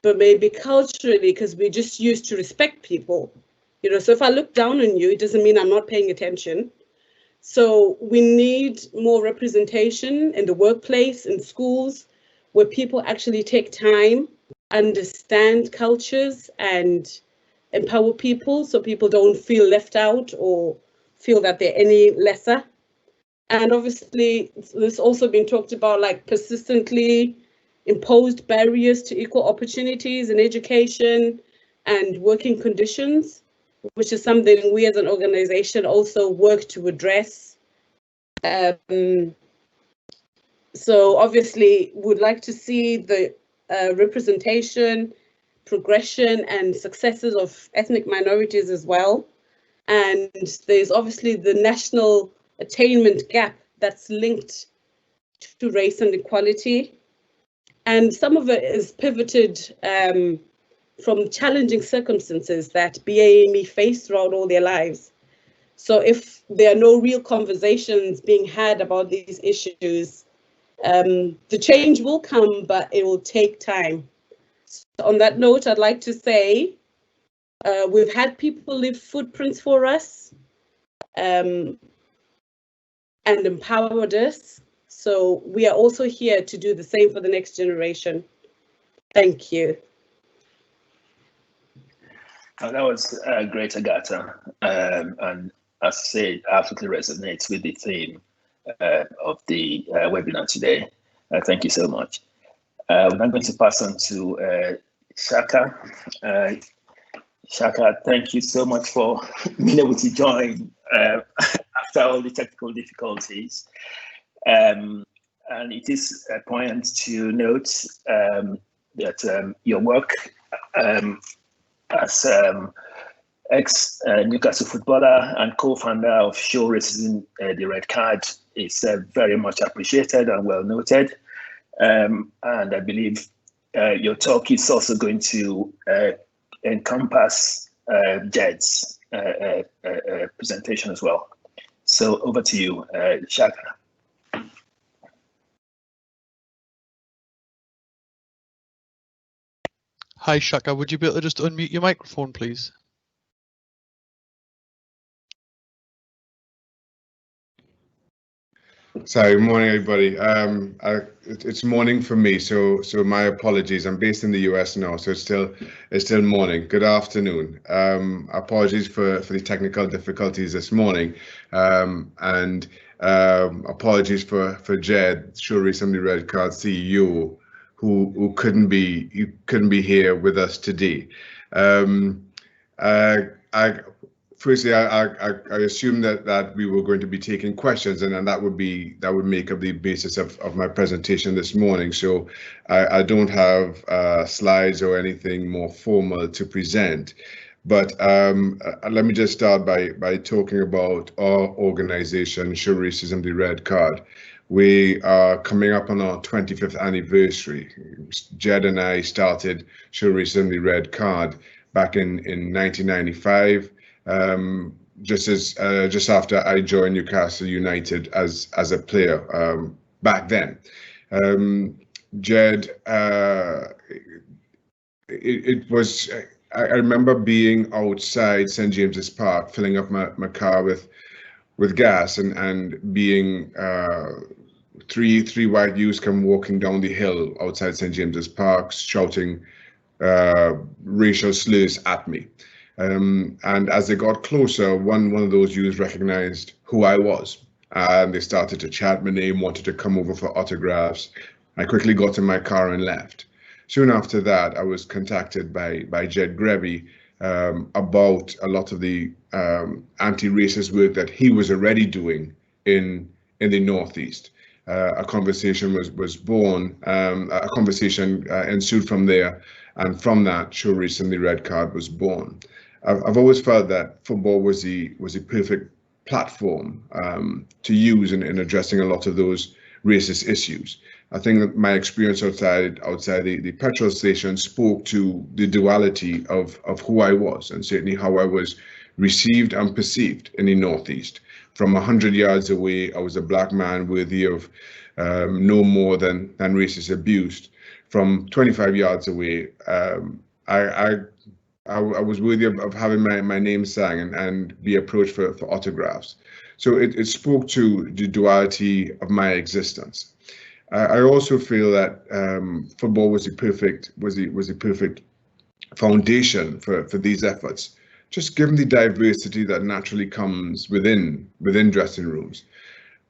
But maybe culturally, because we're just used to respect people, you know, so if I look down on you, it doesn't mean I'm not paying attention. So we need more representation in the workplace, in schools, where people actually take time, understand cultures and empower people so people don't feel left out or feel that they're any lesser. And obviously, there's also been talked about like persistently imposed barriers to equal opportunities in education and working conditions, which is something we as an organization also work to address. So obviously, we'd like to see the representation, progression and successes of ethnic minorities as well. And there's obviously the national attainment gap that's linked to race and equality. And some of it is pivoted from challenging circumstances that BAME face throughout all their lives. So if there are no real conversations being had about these issues, the change will come, but it will take time. So on that note, I'd like to say we've had people leave footprints for us and empowered us. So we are also here to do the same for the next generation. Thank you. Oh, that was great, Agatha. And as I said, absolutely resonates with the theme of the webinar today. Thank you so much. I'm going to pass on to Shaka. Shaka, thank you so much for being able to join after all the technical difficulties. And it is a point to note that your work as ex-Newcastle footballer and co-founder of Show Racism the Red Card is very much appreciated and well noted. And I believe your talk is also going to encompass Jed's presentation as well. So over to you, Shaka. Hi, Shaka. Would you be able to just unmute your microphone, please? Sorry, morning everybody. It's morning for me, so my apologies. I'm based in the US now, so it's still morning. Good afternoon. Apologies for the technical difficulties this morning, and apologies for Jed, Show Racism the Red Card CEO, who couldn't be here with us today. Firstly, I assume that we were going to be taking questions, and then that would make up the basis of my presentation this morning. So I don't have slides or anything more formal to present. But let me just start by talking about our organization, Show Racism the Red Card. We are coming up on our 25th anniversary. Jed and I started Show Racism the Red Card back in 1995. Just after I joined Newcastle United as a player back then. Jed, it was, I remember being outside St. James's Park, filling up my car with gas and being three white youths come walking down the hill outside St. James's Park, shouting racial slurs at me. And as they got closer, one of those youths recognized who I was, and they started to chat my name, wanted to come over for autographs. I quickly got in my car and left. Soon after that, I was contacted by Jed Grevy about a lot of the anti-racist work that he was already doing in the Northeast. a conversation was born. A conversation ensued from there, and from that, Show Race and the Red Card was born. I've always felt that football was the perfect platform to use in addressing a lot of those racist issues. I think that my experience outside the petrol station spoke to the duality of who I was, and certainly how I was received and perceived in the Northeast. From 100 yards away, I was a black man worthy of no more than racist abuse. From 25 yards away, I was worthy of having my name sang and be approached for autographs. So it spoke to the duality of my existence. I also feel that football was the perfect foundation for these efforts, just given the diversity that naturally comes within dressing rooms.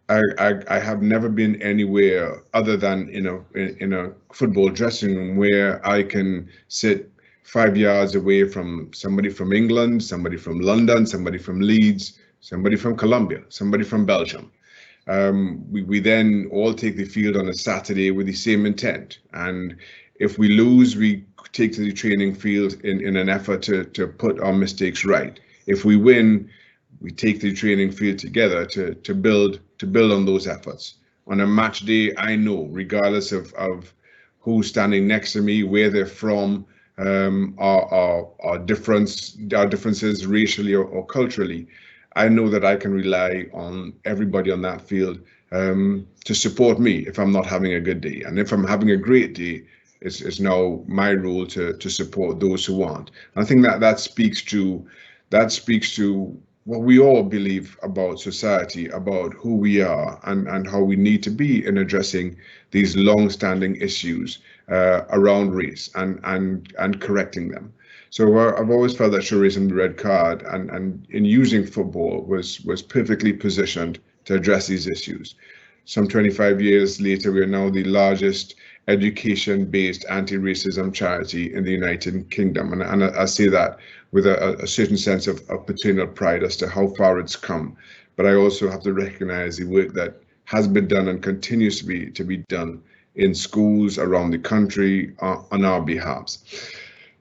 I have never been anywhere other than in a football dressing room where I can sit 5 yards away from somebody from England, somebody from London, somebody from Leeds, somebody from Colombia, somebody from Belgium. We then all take the field on a Saturday with the same intent. And if we lose, we take to the training field in an effort to put our mistakes right. If we win, we take the training field together to build on those efforts. On a match day, I know, regardless of who's standing next to me, where they're from, our differences racially or culturally, I know that I can rely on everybody on that field to support me if I'm not having a good day. And if I'm having a great day, it's now my role to support those who aren't. I think that speaks to what we all believe about society, about who we are, and how we need to be in addressing these long-standing issues around race and correcting them. So I've always felt that Show Race and the Red Card and in using football was perfectly positioned to address these issues. Some 25 years later, we are now the largest education-based anti-racism charity in the United Kingdom. And I say that with a certain sense of paternal pride as to how far it's come. But I also have to recognize the work that has been done and continues to be done in schools around the country on our behalves.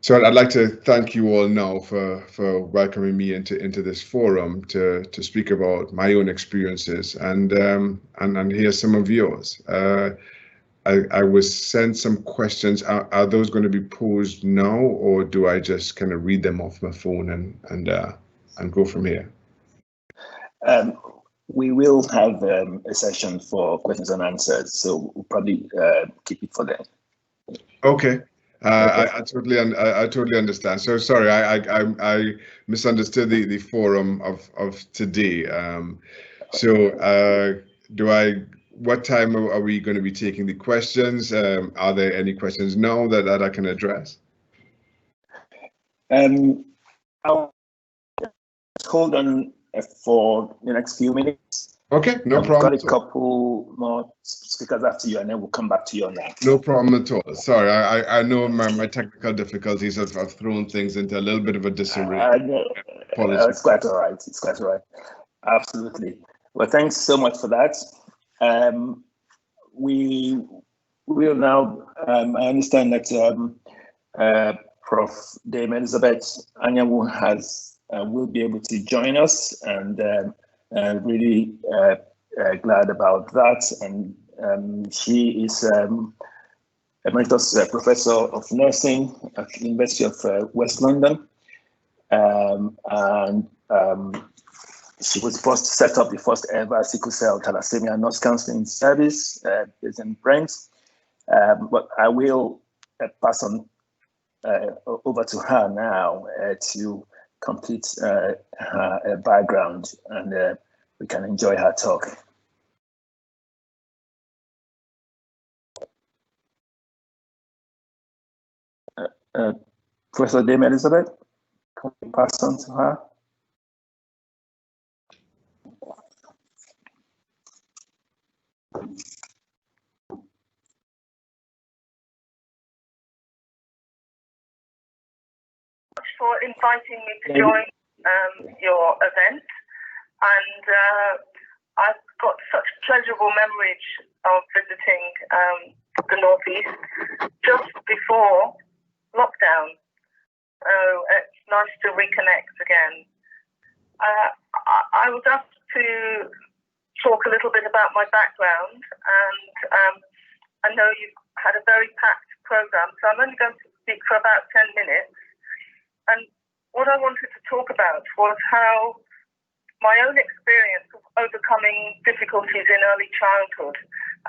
So I'd like to thank you all now for welcoming me into this forum to speak about my own experiences and hear some of yours. I was sent some questions. Are those going to be posed now, or do I just kind of read them off my phone and go from here? We will have a session for questions and answers, so we'll probably keep it for then. Okay. I totally understand. So sorry, I misunderstood the forum of today. What time are we going to be taking the questions? Are there any questions now that I can address? I'll hold on for the next few minutes. Okay, no problem. We've got a couple more speakers after you, and then we'll come back to you on that. No problem at all. Sorry, I know my technical difficulties have thrown things into a little bit of a disarray. It's quite all right. It's quite all right. Absolutely. Well, thanks so much for that. We will now, I understand that Prof. Dame Elizabeth Anyanwu will be able to join us, and really glad about that. And she is Emeritus Professor of Nursing at the University of West London. She was supposed to set up the first ever sickle cell thalassemia nurse counseling service based in Brent. But I will pass on over to her now to complete her background, and we can enjoy her talk. Professor Dame Elizabeth, can we pass on to her? For inviting me to join your event, and got such pleasurable memories of visiting the Northeast just before lockdown. So it's nice to reconnect again. I was asked to talk a little bit about my background, and I know you've had a very packed program, so I'm only going to speak for about 10 minutes. And what I wanted to talk about was how my own experience of overcoming difficulties in early childhood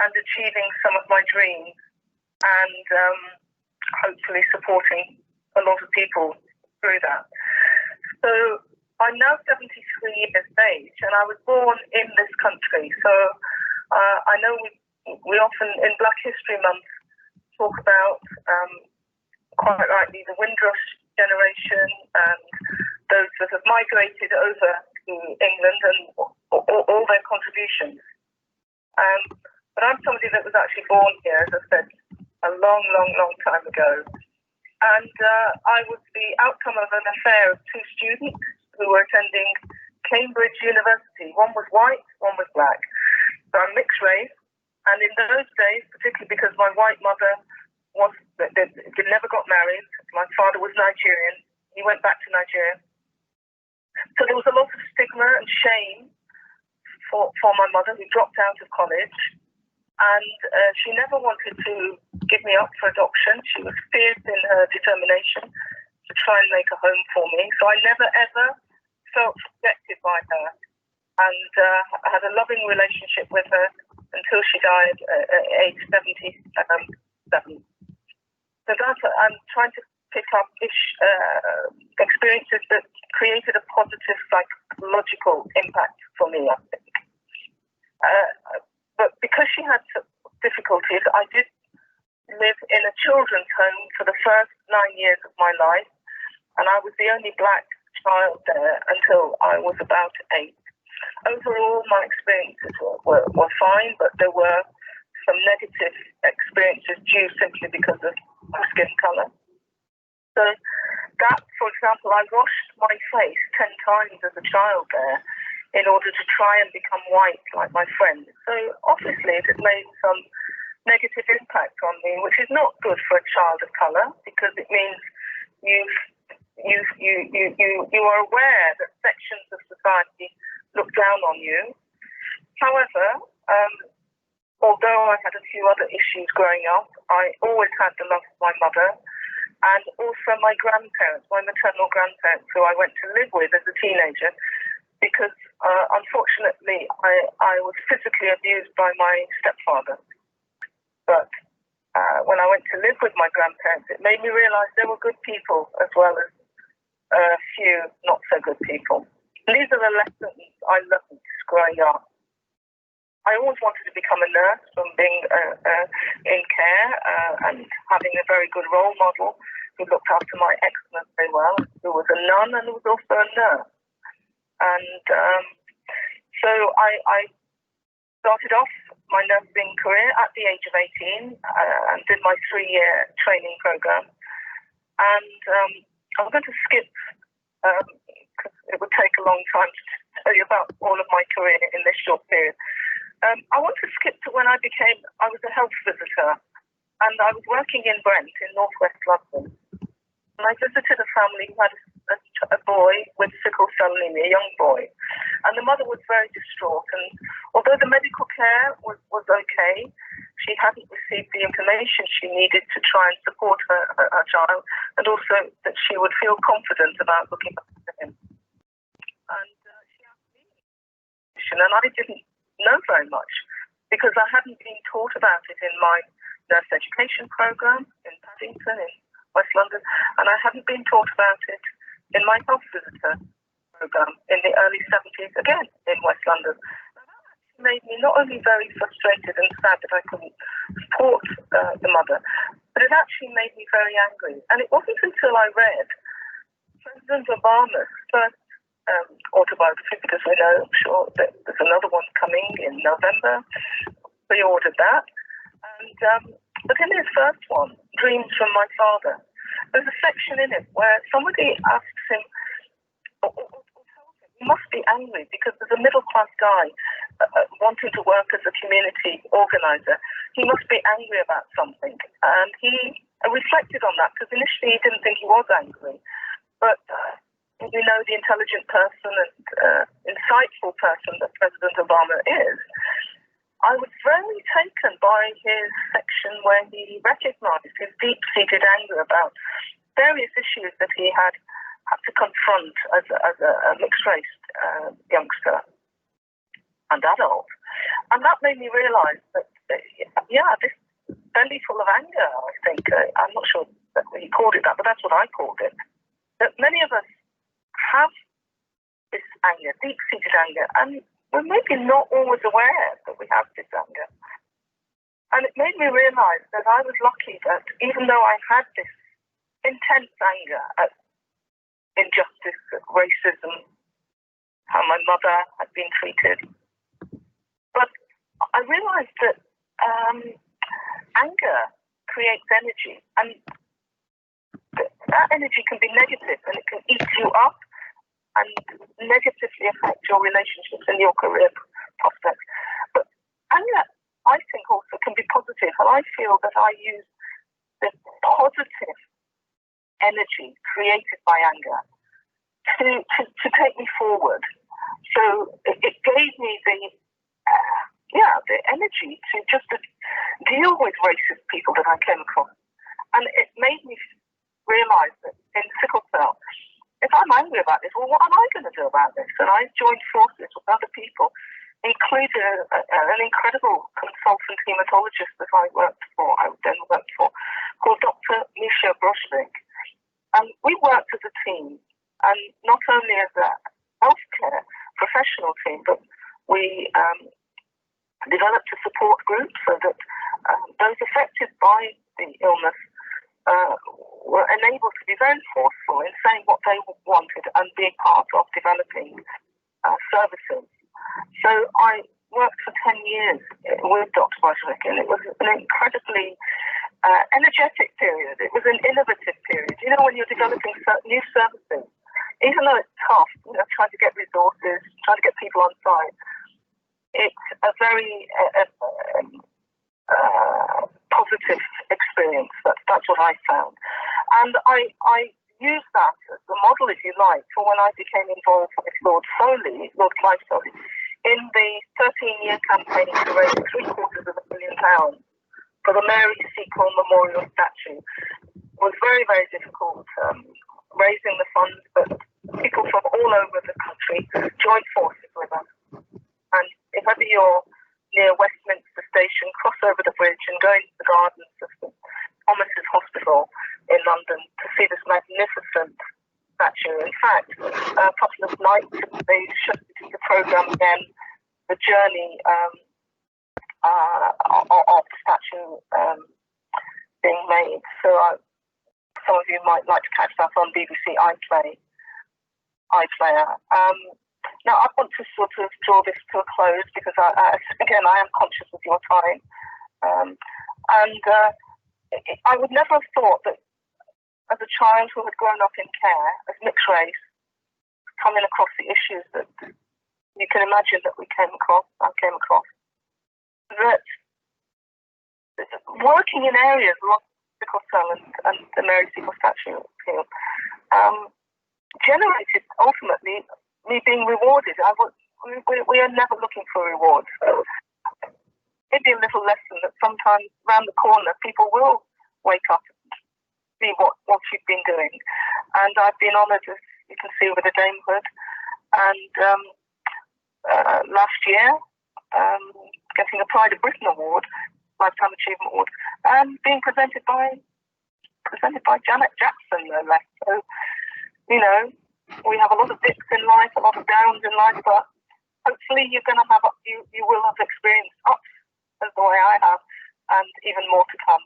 and achieving some of my dreams, and hopefully supporting a lot of people through that. So I'm now 73 years of age, and I was born in this country. So I know we often in Black History Month talk about, quite rightly, the Windrush generation and those that have migrated over to England and all their contributions. But I'm somebody that was actually born here, as I said, a long time ago. And I was the outcome of an affair of two students who were attending Cambridge University. One was white, one was black. So I'm mixed race. And in those days, particularly because my white mother never got married, my father was Nigerian, he went back to Nigeria. So there was a lot of stigma and shame for my mother, who dropped out of college. And she never wanted to give me up for adoption. She was fierce in her determination to try and make a home for me. So I never ever felt rejected by her. And I had a loving relationship with her until she died at age 77. So that's, I'm trying to pick up experiences that created a positive psychological impact for me, I think. But because she had difficulties, I did live in a children's home for the first 9 years of my life, and I was the only black child there until I was about 8. Overall, my experiences were fine, but there were some negative experiences due simply because of my skin colour. So that, for example, I washed my face 10 times as a child there in order to try and become white like my friends. So obviously it has made some negative impact on me, which is not good for a child of colour, because it means you are aware that sections of society look down on you. However, although I had a few other issues growing up, I always had the love of my mother and also my grandparents, my maternal grandparents, who I went to live with as a teenager, because unfortunately I was physically abused by my stepfather. But when I went to live with my grandparents, it made me realise there were good people as well as a few not so good people. These are the lessons I learned growing up. I always wanted to become a nurse from being in care and having a very good role model who looked after my eczema very well, who was a nun and was also a nurse. And so I started off my nursing career at the age of 18 and did my 3-year training program. And I'm going to skip, because it would take a long time to tell you about all of my career in this short period. I want to skip to when I was a health visitor, and I was working in Brent in northwest London. And I visited a family who had a boy with sickle cell anemia, a young boy, and the mother was very distraught. And although the medical care was okay, she hadn't received the information she needed to try and support her child, and also that she would feel confident about looking after him. And she asked me, and I didn't know very much because I hadn't been taught about it in my nurse education program in Paddington in West London, and I hadn't been taught about it in my health visitor program in the early 70s, again in West London. Now, that actually made me not only very frustrated and sad that I couldn't support the mother, but it actually made me very angry. And it wasn't until I read President Obama's first autobiography, because we know, I'm sure, that there's another one coming in November. We ordered that. And but in his first one, Dreams from My Father, there's a section in it where somebody asks him, or tells him, you must be angry because there's a middle-class guy wanting to work as a community organizer. He must be angry about something. And he reflected on that because initially he didn't think he was angry. But we know the intelligent person and insightful person that President Obama is. I was very taken by his section where he recognized his deep-seated anger about various issues that he had to confront as a mixed-race youngster and adult. And that made me realize that, this belly full of anger, I think, I'm not sure that he called it that, but that's what I called it, that many of us have this anger, deep-seated anger, and we're maybe not always aware that we have this anger. And it made me realize that I was lucky that even though I had this intense anger at injustice, at racism, how my mother had been treated, but I realized that anger creates energy, and that energy can be negative and it can eat you up and negatively affect your relationships and your career prospects. But anger, I think, also can be positive, and I feel that I use the positive energy created by anger to take me forward. So it gave me the energy to just deal with racist people that I came across. And it made me realize that in sickle cell, if I'm angry about this, well, what am I going to do about this? And I joined forces with other people, including an incredible consultant hematologist that I then worked for, called Dr. Misha Broshvik. And we worked as a team, and not only as a healthcare professional team, but we developed a support group so that those affected by the illness were enabled to be very forceful in saying what they wanted and being part of developing services. So I worked for 10 years with Dr. Broshvik, and it was an incredibly energetic period. It was an innovative period. You know, when you're developing new services, even though it's tough, trying to get resources, trying to get people on site, it's a very positive experience. That's what I found. And I used that as a model, if you like, for when I became involved with Lord Clive Foley, in the 13-year campaign to raise £750,000 for the Mary Seacole Memorial Statue. It was very, very difficult raising the funds, but people from all over the country joined forces with us. And if ever you're near Westminster Station, cross over the bridge and go into the gardens of St Thomas's Hospital in London to see this magnificent statue. In fact, a couple of nights they showed the programme again, the journey of the statue being made. So some of you might like to catch that on BBC iPlayer. Now, I want to sort of draw this to a close because, again, I am conscious of your time. I would never have thought that as a child who had grown up in care, as mixed race, coming across the issues that you can imagine that I came across, that working in areas like sickle cell and the Mary Seacole statue field generated ultimately me being rewarded. We are never looking for rewards. Maybe a little lesson that sometimes around the corner people will wake up and see what you've been doing. And I've been honoured, as you can see, with a damehood. And last year, getting a Pride of Britain Award, Lifetime Achievement Award, and being presented by Janet Jackson, no less. So, you know, we have a lot of dips in life, a lot of downs in life, but hopefully you will have experienced ups as the way I have, and even more to come.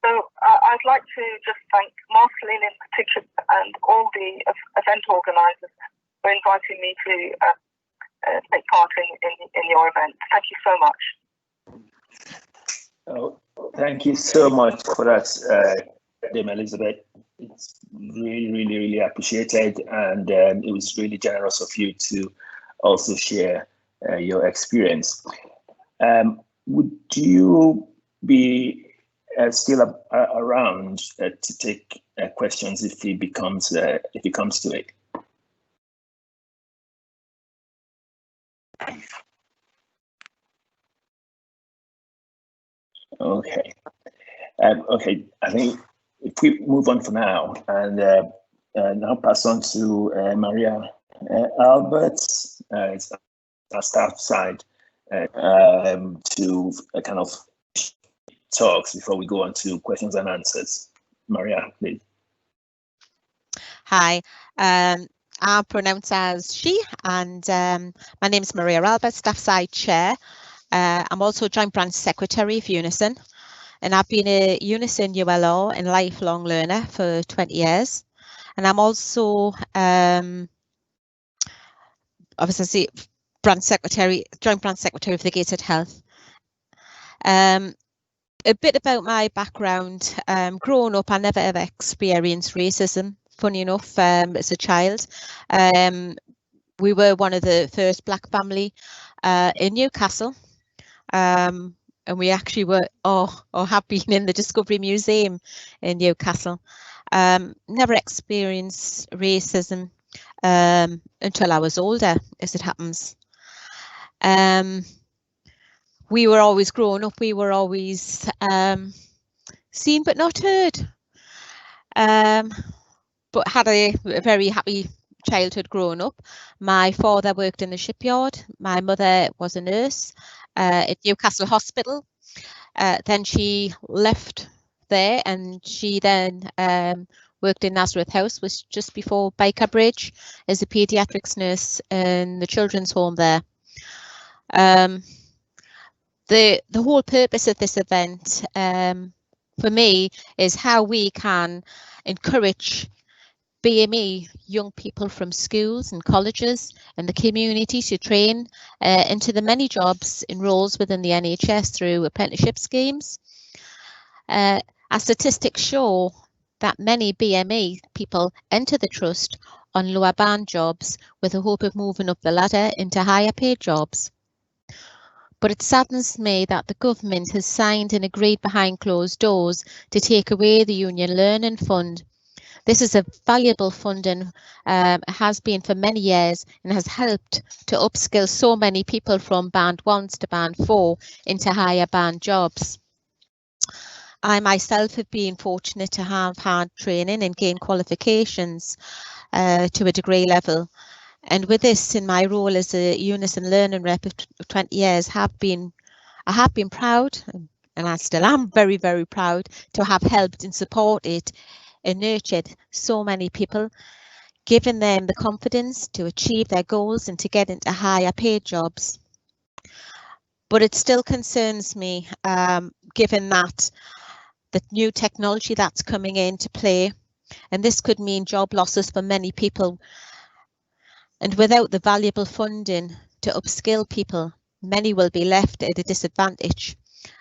So I'd like to just thank Marceline in particular and all the event organisers for inviting me to take part in your event. Thank you so much. Oh, thank you so much for that, Dame Elizabeth. It's really appreciated, and it was really generous of you to also share your experience. Would you be still around to take questions if it comes to it? Okay. Okay. I think if we move on for now, and now pass on to Maria Alberts, our staff side, to kind of talks before we go on to questions and answers. Maria, please. Hi, I'm pronounced as she, and my name is Maria Alberts, staff side chair. I'm also joint branch secretary of Unison, and I've been a Unison ULO and lifelong learner for 20 years. And I'm also obviously branch secretary, joint branch secretary of the Gateshead Health. A bit about my background. Growing up, I never ever experienced racism. Funny enough, as a child, we were one of the first Black family in Newcastle, and we actually were, or have been in the Discovery Museum in Newcastle. Never experienced racism until I was older, as it happens. We were always growing up, we were always seen but not heard. But had a very happy childhood growing up. My father worked in the shipyard. My mother was a nurse at Newcastle Hospital. Then she left there, and she then worked in Nazareth House, was just before Byker Bridge, as a paediatrics nurse in the children's home there. The whole purpose of this event for me is how we can encourage BME young people from schools and colleges and the community to train into the many jobs and roles within the NHS through apprenticeship schemes. Our statistics show that many BME people enter the trust on lower band jobs with the hope of moving up the ladder into higher paid jobs. But it saddens me that the government has signed and agreed behind closed doors to take away the Union Learning Fund. This is a valuable funding, has been for many years, and has helped to upskill so many people from band 1s to band 4 into higher band jobs. I myself have been fortunate to have had training and gain qualifications to a degree level. And with this, in my role as a Unison Learning Rep of 20 years, I have been proud, and I still am very, very proud to have helped and supported and nurtured so many people, giving them the confidence to achieve their goals and to get into higher paid jobs. But it still concerns me, given that the new technology that's coming into play, and this could mean job losses for many people. And without the valuable funding to upskill people, many will be left at a disadvantage.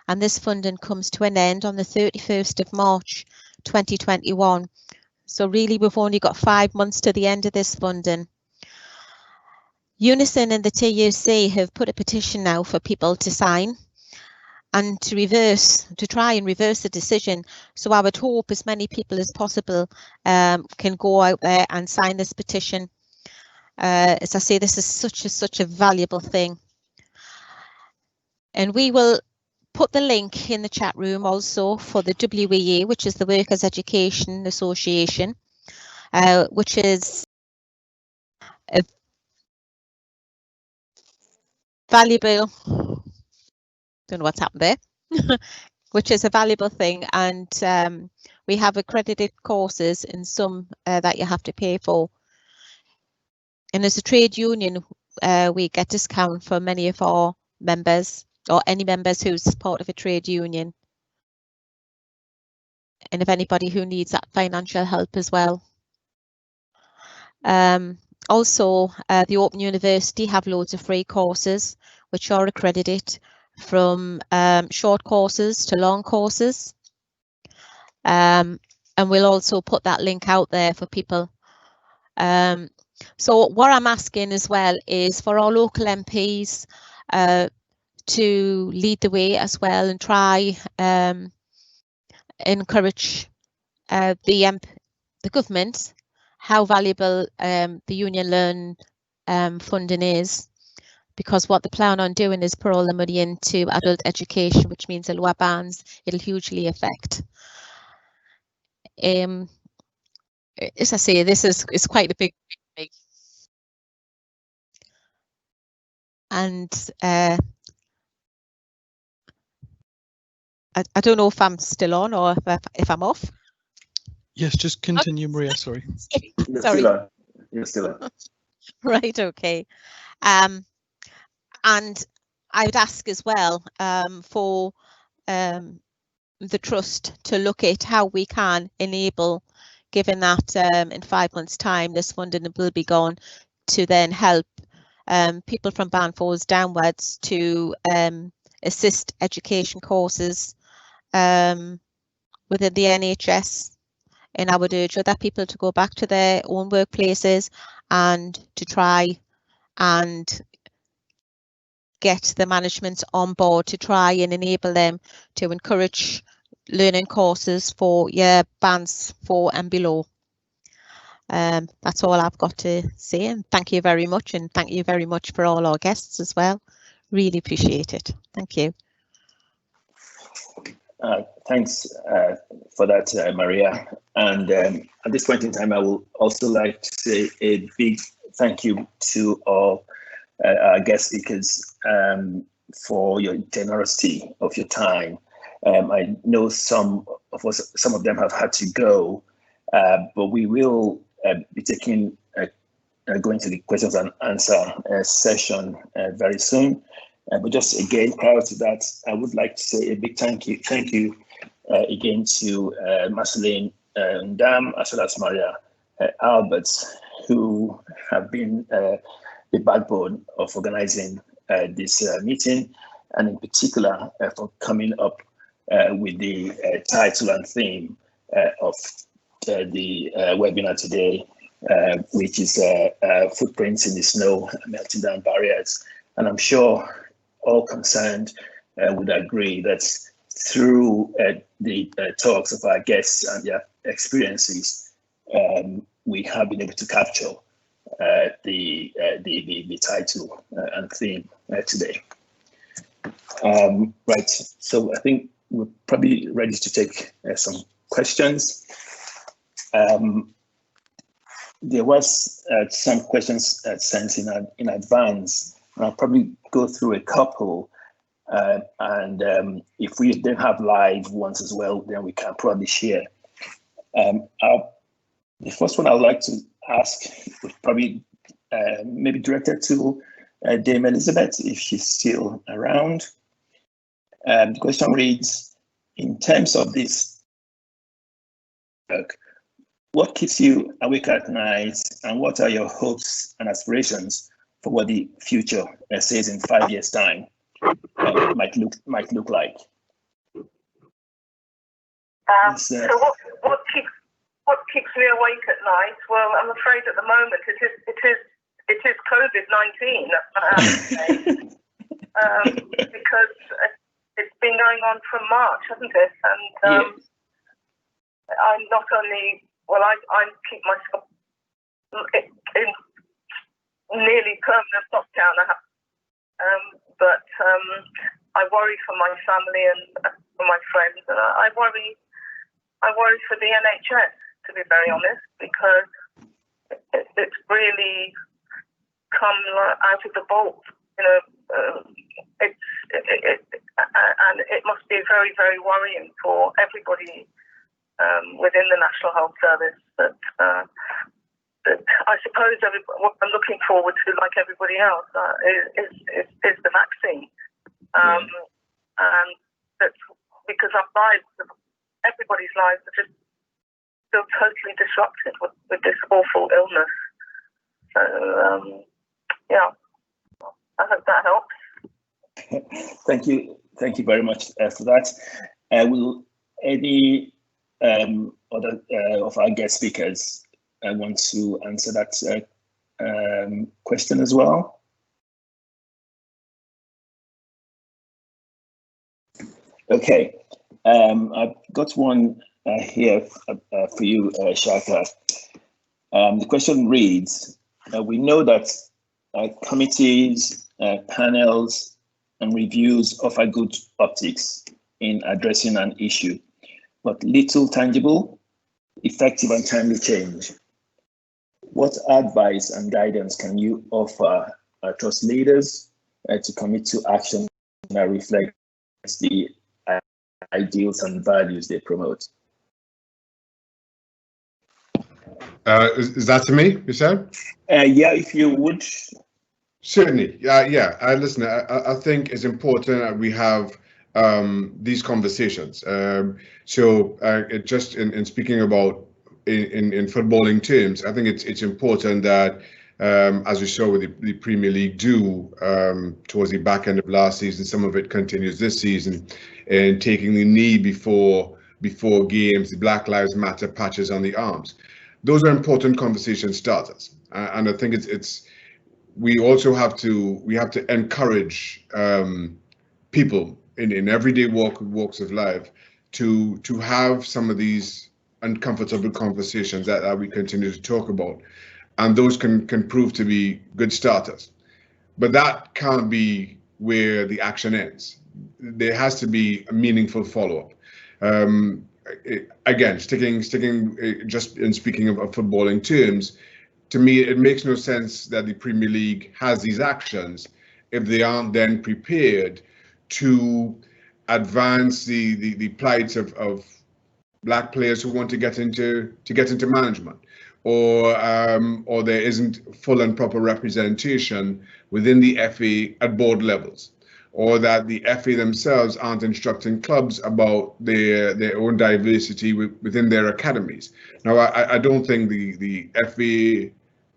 And this funding comes to an end on the 31st of March 2021. So really, we've only got 5 months to the end of this funding. Unison and the TUC have put a petition now for people to sign and to try and reverse the decision. So I would hope as many people as possible can go out there and sign this petition. As I say, this is such a valuable thing. And we will put the link in the chat room also for the WEA, which is the Workers' Education Association, which is a valuable, don't know what's happened there, which is a valuable thing. And we have accredited courses and some that you have to pay for. And as a trade union, we get discount for many of our members, or any members who's part of a trade union. And if anybody who needs that financial help as well. Also, the Open University have loads of free courses which are accredited, from short courses to long courses. and we'll also put that link out there for people. So what I'm asking as well is for our local MPs to lead the way as well and try encourage the government how valuable the Union Learn funding is, because what they plan on doing is put all the money into adult education, which means the lower bands it'll hugely affect. As I say, it's quite a big thing. And I don't know if I'm still on or if I'm off. Yes, just continue, Maria, sorry. Sorry. You're still on. Right, okay. And I would ask as well for the trust to look at how we can enable, given that in 5 months' time this funding will be gone, to then help people from Band 4s downwards to assist education courses within the NHS. And I would urge other people to go back to their own workplaces and to try and get the management on board to try and enable them to encourage learning courses for year bands 4 and below. That's all I've got to say, and thank you very much, and thank you very much for all our guests as well. Really appreciate it. Thank you. Thanks for that, Maria. And at this point in time, I will also like to say a big thank you to all our guest speakers for your generosity of your time. I know some of them have had to go, but we will be taking going to the questions and answer session very soon. But just again, prior to that, I would like to say a big thank you again to Marceline Ndam, as well as Maria Alberts, who have been the backbone of organizing this meeting, and in particular for coming up with the title and theme of the webinar today, which is Footprints in the Snow, Melting Down Barriers. And I'm sure all concerned would agree that through the talks of our guests and their experiences, we have been able to capture the title and theme today. Right, so I think we're probably ready to take some questions. There was some questions sent in advance. I'll probably go through a couple, and if we then have live ones as well, then we can probably share. The first one I'd like to ask was probably maybe directed to Dame Elizabeth, if she's still around. The question reads, in terms of this work, what keeps you awake at night, and what are your hopes and aspirations for what the future says in 5 years' time might look like? So what keeps me awake at night? Well, I'm afraid at the moment it is COVID-19. Because it's been going on from March, hasn't it? And I'm not only, well, I keep myself in nearly permanent lockdown, but I worry for my family and for my friends, and I worry for the NHS, to be very honest, because it's really come out of the vault, you know. And it must be very, very worrying for everybody within the National Health Service that I suppose what I'm looking forward to, like everybody else, is the vaccine. And that's because our lives, everybody's lives are just still totally disrupted with this awful illness. So, yeah, I hope that helps. Thank you very much for that. Will any other of our guest speakers want to answer that question as well? Okay, I've got one here for you, Shaka. The question reads, we know that committees, panels, and reviews offer good optics in addressing an issue, but little tangible, effective, and timely change. What advice and guidance can you offer trust leaders to commit to action that reflects the ideals and values they promote? Is that to me, you said? Yeah, if you would. Certainly. Yeah. Listen, I think it's important that we have these conversations. Just in speaking about in footballing terms, I think it's important that as we saw with the Premier League do towards the back end of last season, some of it continues this season, and taking the knee before games, the Black Lives Matter patches on the arms. Those are important conversation starters, and I think we also have to encourage people in everyday walks of life to have some of these uncomfortable conversations that we continue to talk about, and those can prove to be good starters. But that can't be where the action ends. There has to be a meaningful follow-up. Again, sticking just in speaking of footballing terms, to me, it makes no sense that the Premier League has these actions if they aren't then prepared to advance the plights of Black players who want to get into management, or there isn't full and proper representation within the FA at board levels, or that the FA themselves aren't instructing clubs about their own diversity within their academies. Now, I don't think the FA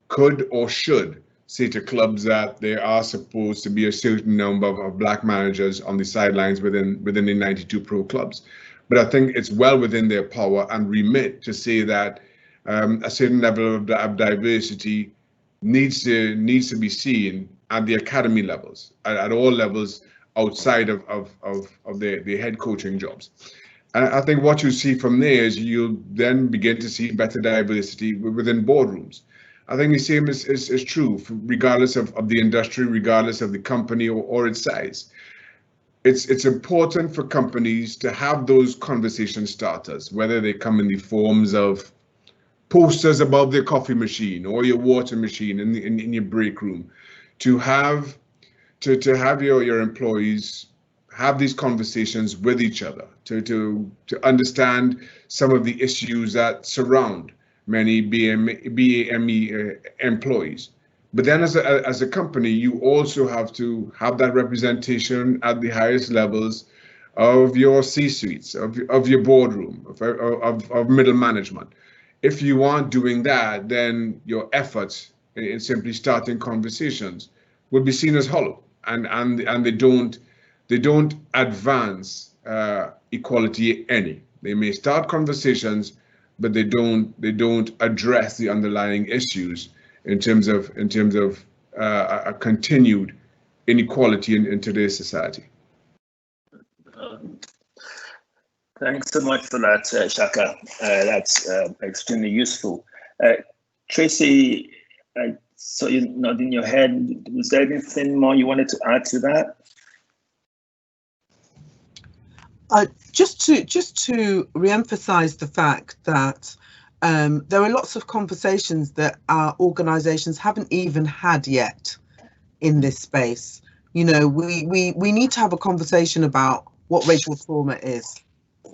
could or should say to clubs that there are supposed to be a certain number of Black managers on the sidelines within the 92 pro clubs. But I think it's well within their power and remit to say that a certain level of diversity needs to be seen at the academy levels, at all levels outside of their head coaching jobs. And I think what you see from there is you'll then begin to see better diversity within boardrooms. I think the same is true regardless of the industry, regardless of the company or its size. It's important for companies to have those conversation starters, whether they come in the forms of posters above their coffee machine or your water machine in your break room, to have your employees have these conversations with each other, to understand some of the issues that surround many BAME employees. But then as a company, you also have to have that representation at the highest levels of your C-suites, of your boardroom, of middle management. If you aren't doing that, then your efforts in simply starting conversations would be seen as hollow, and they don't advance equality any. They may start conversations, but they don't address the underlying issues in terms of a continued inequality in today's society. Thanks so much for that, Shaka. That's extremely useful. Tracy, I saw you nodding your head. Was there anything more you wanted to add to that? Just to re-emphasize the fact that there are lots of conversations that our organizations haven't even had yet in this space. You know, we need to have a conversation about what racial trauma is.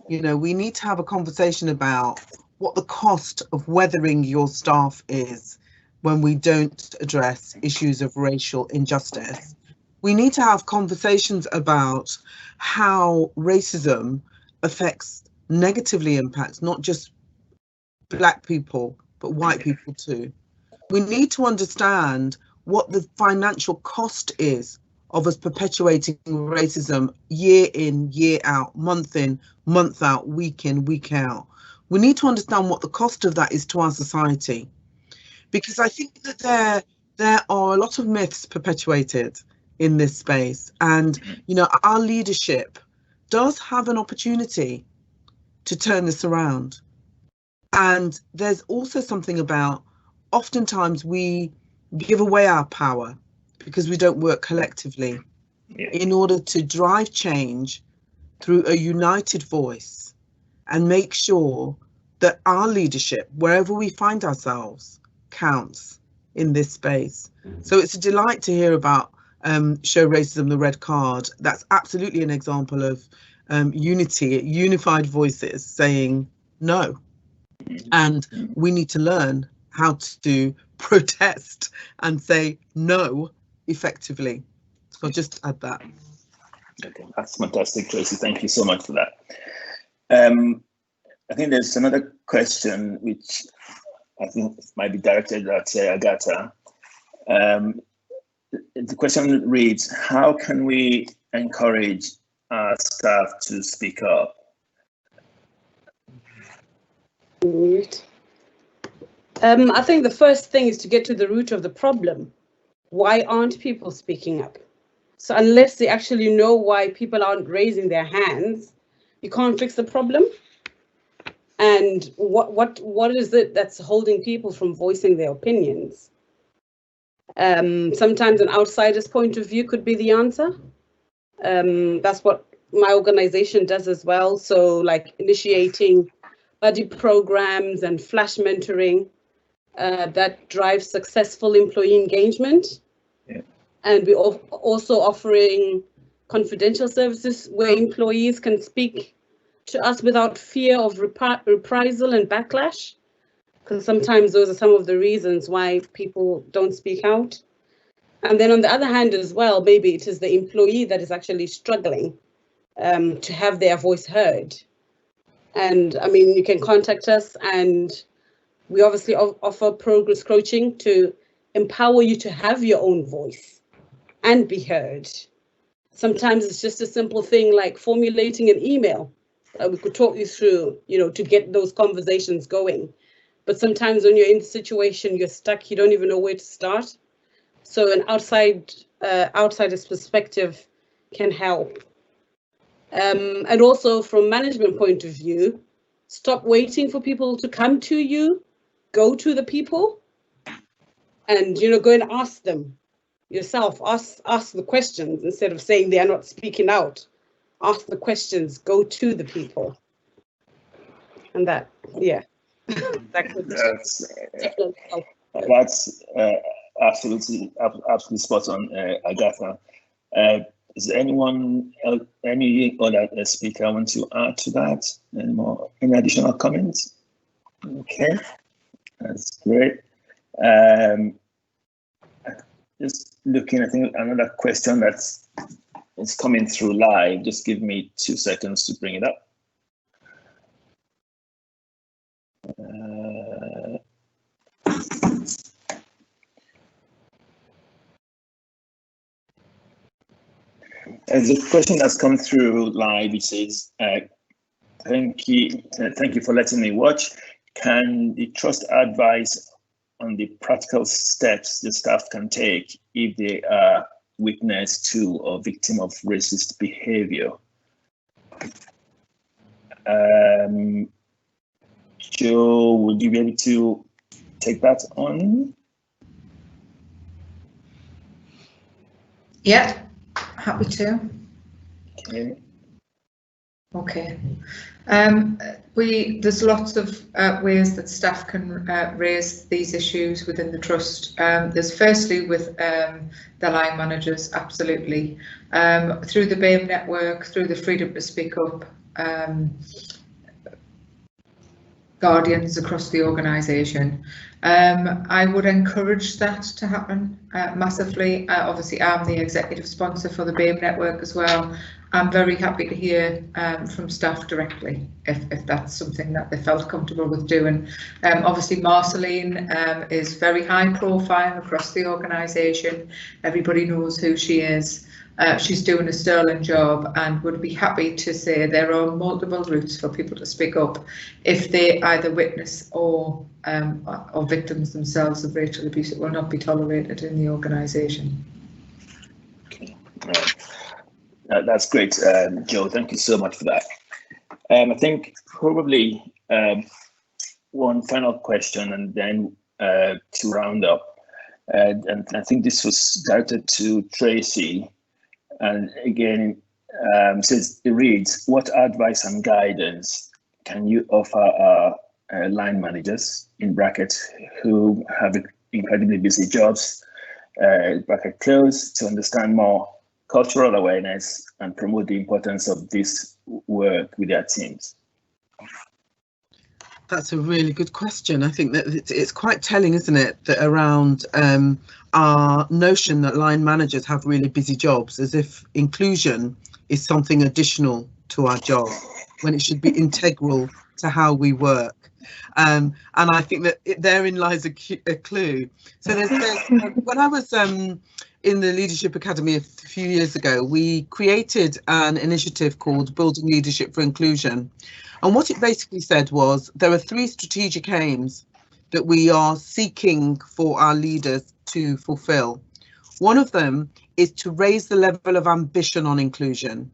You know, we need to have a conversation about what the cost of weathering your staff is when we don't address issues of racial injustice. We need to have conversations about how racism negatively impacts not just Black people, but white people too. We need to understand what the financial cost is of us perpetuating racism year in, year out, month in, month out, week in, week out. we need to understand what the cost of that is to our society, because I think that there are a lot of myths perpetuated in this space, and you know, our leadership does have an opportunity to turn this around. And there's also something about, oftentimes we give away our power because we don't work collectively in order to drive change through a united voice and make sure that our leadership, wherever we find ourselves, counts in this space. So it's a delight to hear about Show Racism the Red Card. That's absolutely an example of unity, unified voices saying no. And we need to learn how to protest and say no effectively. So I'll just add that. Okay, that's fantastic, Tracy. Thank you so much for that. I think there's another question which I think might be directed at Agatha. The question reads, how can we encourage our staff to speak up? I think the first thing is to get to the root of the problem. Why aren't people speaking up? So unless they actually know why people aren't raising their hands, you can't fix the problem. And what is it that's holding people from voicing their opinions? Sometimes an outsider's point of view could be the answer. That's what my organization does as well. So like initiating buddy programs and flash mentoring that drives successful employee engagement. Yeah. And we're also offering confidential services where employees can speak to us without fear of reprisal and backlash, because sometimes those are some of the reasons why people don't speak out. And then on the other hand as well, maybe it is the employee that is actually struggling to have their voice heard. And I mean, you can contact us, and we obviously offer progress coaching to empower you to have your own voice and be heard. Sometimes it's just a simple thing like formulating an email. We could talk you through, you know, to get those conversations going. But sometimes when you're in the situation, you're stuck, you don't even know where to start. So an outsider's perspective can help. And also from management point of view, stop waiting for people to come to you, go to the people and, you know, go and ask them yourself, ask the questions instead of saying they are not speaking out. Ask the questions, go to the people. And that, yeah. That's absolutely spot on, Agatha. Is there anyone else, any other speaker want to add to that? Any additional comments? Okay, that's great. Just looking, I think another question that's coming through live. Just give me 2 seconds to bring it up. There's a question that's come through live. It says, thank you for letting me watch. Can the trust advise on the practical steps the staff can take if they are witness to or victim of racist behavior? Joe, would you be able to take that on? Yeah, happy to. Okay. Okay. There's lots of ways that staff can raise these issues within the trust. There's firstly with the line managers, absolutely. Through the BAME network, through the Freedom to Speak Up guardians across the organisation. I would encourage that to happen massively. Obviously, I'm the executive sponsor for the BAME network as well. I'm very happy to hear from staff directly if that's something that they felt comfortable with doing. Obviously, Marceline is very high profile across the organisation. Everybody knows who she is. She's doing a sterling job and would be happy to say there are multiple routes for people to speak up if they either witness or victims themselves of racial abuse. It will not be tolerated in the organisation. Okay. That's great, Jo. Thank you so much for that. I think probably one final question, and then to round up. And I think this was directed to Tracy. And again, says it reads, what advice and guidance can you offer our line managers, in brackets, who have incredibly busy jobs, bracket close, to understand more cultural awareness and promote the importance of this work with their teams? That's a really good question. I think that it's quite telling, isn't it, that around our notion that line managers have really busy jobs, as if inclusion is something additional to our job, when it should be integral to how we work. And I think that therein lies a clue. So there's when I was in the Leadership Academy a few years ago, we created an initiative called Building Leadership for Inclusion. And what it basically said was there are 3 strategic aims that we are seeking for our leaders to fulfill. One of them is to raise the level of ambition on inclusion.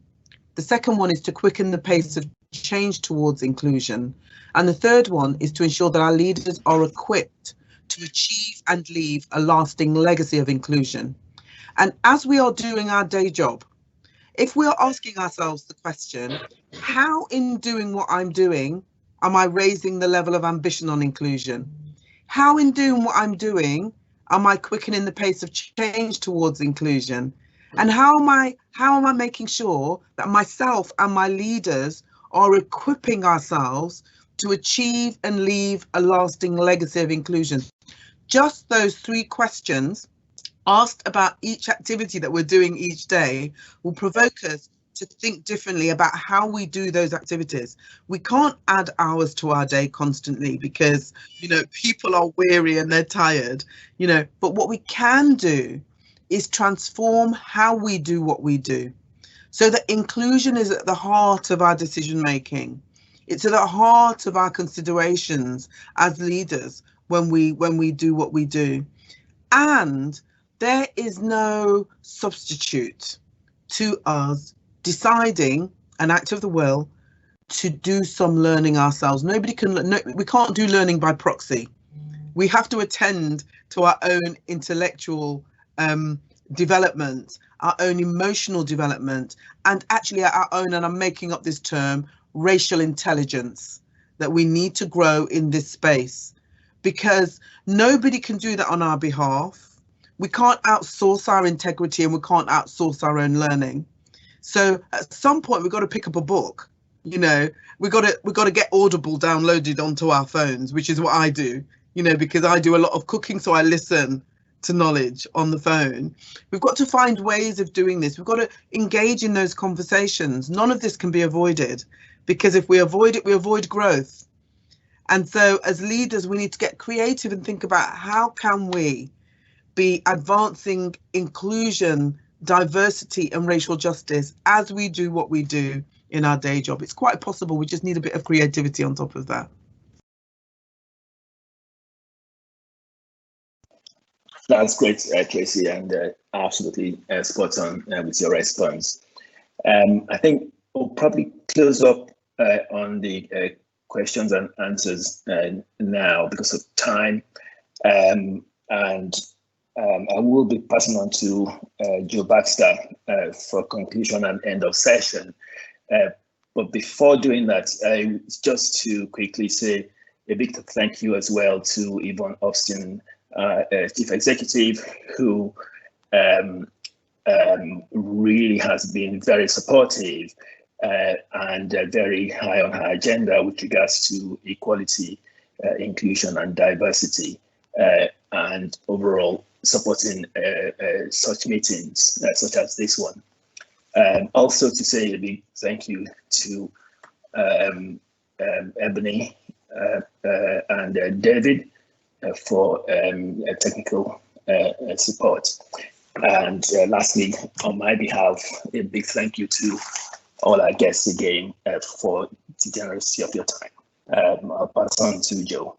The second one is to quicken the pace of change towards inclusion. And the third one is to ensure that our leaders are equipped to achieve and leave a lasting legacy of inclusion. And as we are doing our day job, if we are asking ourselves the question, how in doing what I'm doing, am I raising the level of ambition on inclusion? How in doing what I'm doing, am I quickening the pace of change towards inclusion? And how am I making sure that myself and my leaders are equipping ourselves to achieve and leave a lasting legacy of inclusion? Just those 3 questions asked about each activity that we're doing each day will provoke us to think differently about how we do those activities. We can't add hours to our day constantly because, you know, people are weary and they're tired, you know, but what we can do is transform how we do what we do, so that inclusion is at the heart of our decision making. It's at the heart of our considerations as leaders when we do what we do. And there is no substitute to us deciding, an act of the will, to do some learning ourselves. We can't do learning by proxy. We have to attend to our own intellectual development, our own emotional development, and actually our own, and I'm making up this term, racial intelligence, that we need to grow in this space, because nobody can do that on our behalf. We can't outsource our integrity and we can't outsource our own learning. So at some point we've got to pick up a book, you know, we've got to get Audible downloaded onto our phones, which is what I do, you know, because I do a lot of cooking, so I listen to knowledge on the phone. We've got to find ways of doing this. We've got to engage in those conversations. None of this can be avoided, because if we avoid it, we avoid growth. And so as leaders, we need to get creative and think about how can we be advancing inclusion, diversity and racial justice as we do what we do in our day job. It's quite possible. We just need a bit of creativity on top of that. That's great, Tracy, and absolutely spot on with your response. I think we'll probably close up on the questions and answers now because of time. I will be passing on to Jo Baxter for conclusion and end of session. But before doing that, just to quickly say a big thank you as well to Yvonne Austin, Chief Executive, who really has been very supportive and very high on her agenda with regards to equality, inclusion and diversity, and overall supporting such meetings such as this one. Also to say a big thank you to Ebony and David for technical support. And lastly, on my behalf, a big thank you to all our guests again for the generosity of your time. I'll pass on to Joe.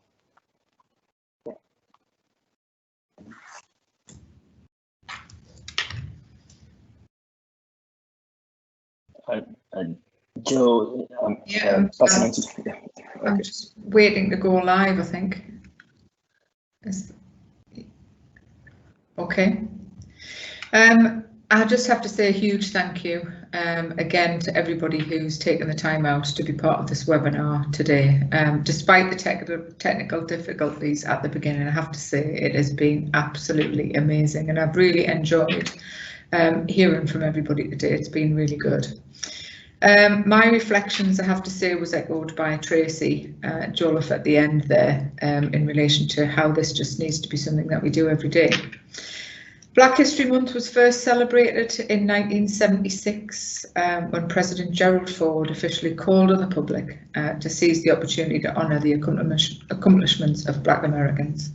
Joe, passing on to you. Okay. I'm just waiting to go live, I think. Okay. I just have to say a huge thank you again to everybody who's taken the time out to be part of this webinar today. Despite the technical difficulties at the beginning, I have to say it has been absolutely amazing, and I've really enjoyed hearing from everybody today. It's been really good. My reflections, I have to say, was echoed by Tracy Jolliffe at the end there in relation to how this just needs to be something that we do every day. Black History Month was first celebrated in 1976 when President Gerald Ford officially called on the public to seize the opportunity to honour the accomplishments of Black Americans.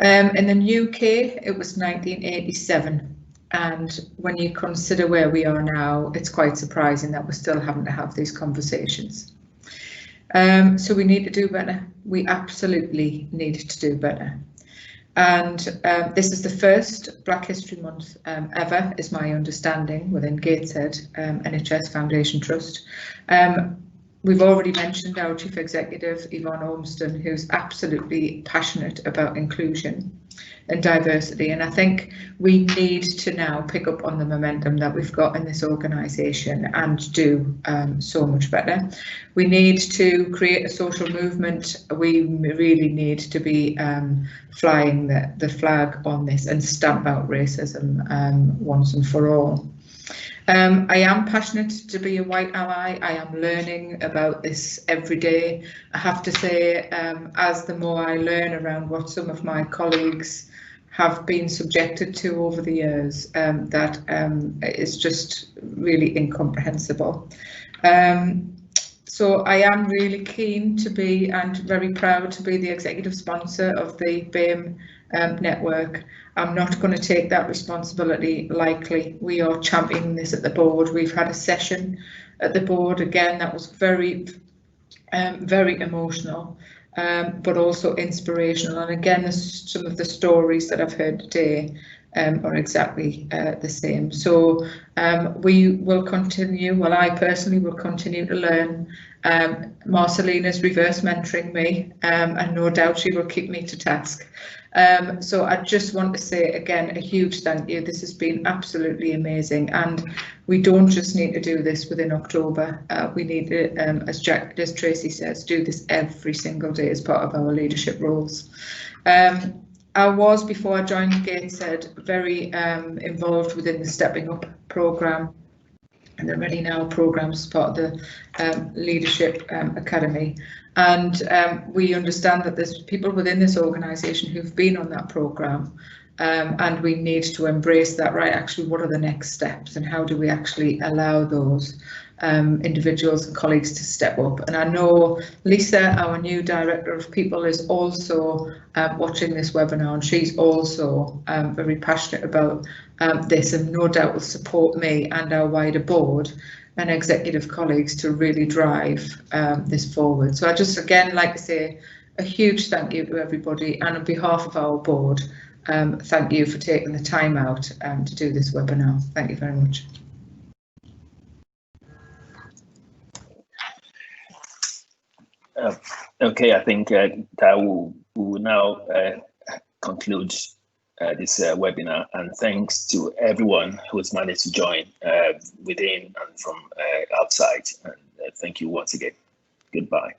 In the UK, it was 1987. And when you consider where we are now, it's quite surprising that we're still having to have these conversations. So we need to do better. We absolutely need to do better. And this is the first Black History Month ever, is my understanding, within Gateshead NHS Foundation Trust. We've already mentioned our Chief Executive, Yvonne Ormston, who's absolutely passionate about inclusion and diversity, and I think we need to now pick up on the momentum that we've got in this organisation and do so much better. We need to create a social movement. We really need to be flying the flag on this and stamp out racism once and for all. I am passionate to be a white ally. I am learning about this every day. I have to say, as the more I learn around what some of my colleagues have been subjected to over the years, that is just really incomprehensible. So I am really keen to be, and very proud to be, the executive sponsor of the BAME network. I'm not going to take that responsibility lightly. We are championing this at the board. We've had a session at the board again that was very emotional, but also inspirational. And again, some of the stories that I've heard today are exactly the same. So we will continue, well, I personally will continue to learn. Marcelina's reverse mentoring me, and no doubt she will keep me to task. So I just want to say again a huge thank you. This has been absolutely amazing, and we don't just need to do this within October. We need to, as Tracy says, do this every single day as part of our leadership roles. I was, before I joined Gateshead, very involved within the Stepping Up programme and the Ready Now programme as part of the Leadership Academy. And we understand that there's people within this organisation who've been on that programme, and we need to embrace that, right? Actually, what are the next steps, and how do we actually allow those individuals and colleagues to step up? And I know Lisa, our new Director of People, is also watching this webinar, and she's also very passionate about this, and no doubt will support me and our wider board and executive colleagues to really drive this forward. So I just again like to say a huge thank you to everybody, and on behalf of our board, thank you for taking the time out to do this webinar. Thank you very much. Okay, I think that will now conclude this webinar, and thanks to everyone who's managed to join within and from outside, and thank you once again. Goodbye.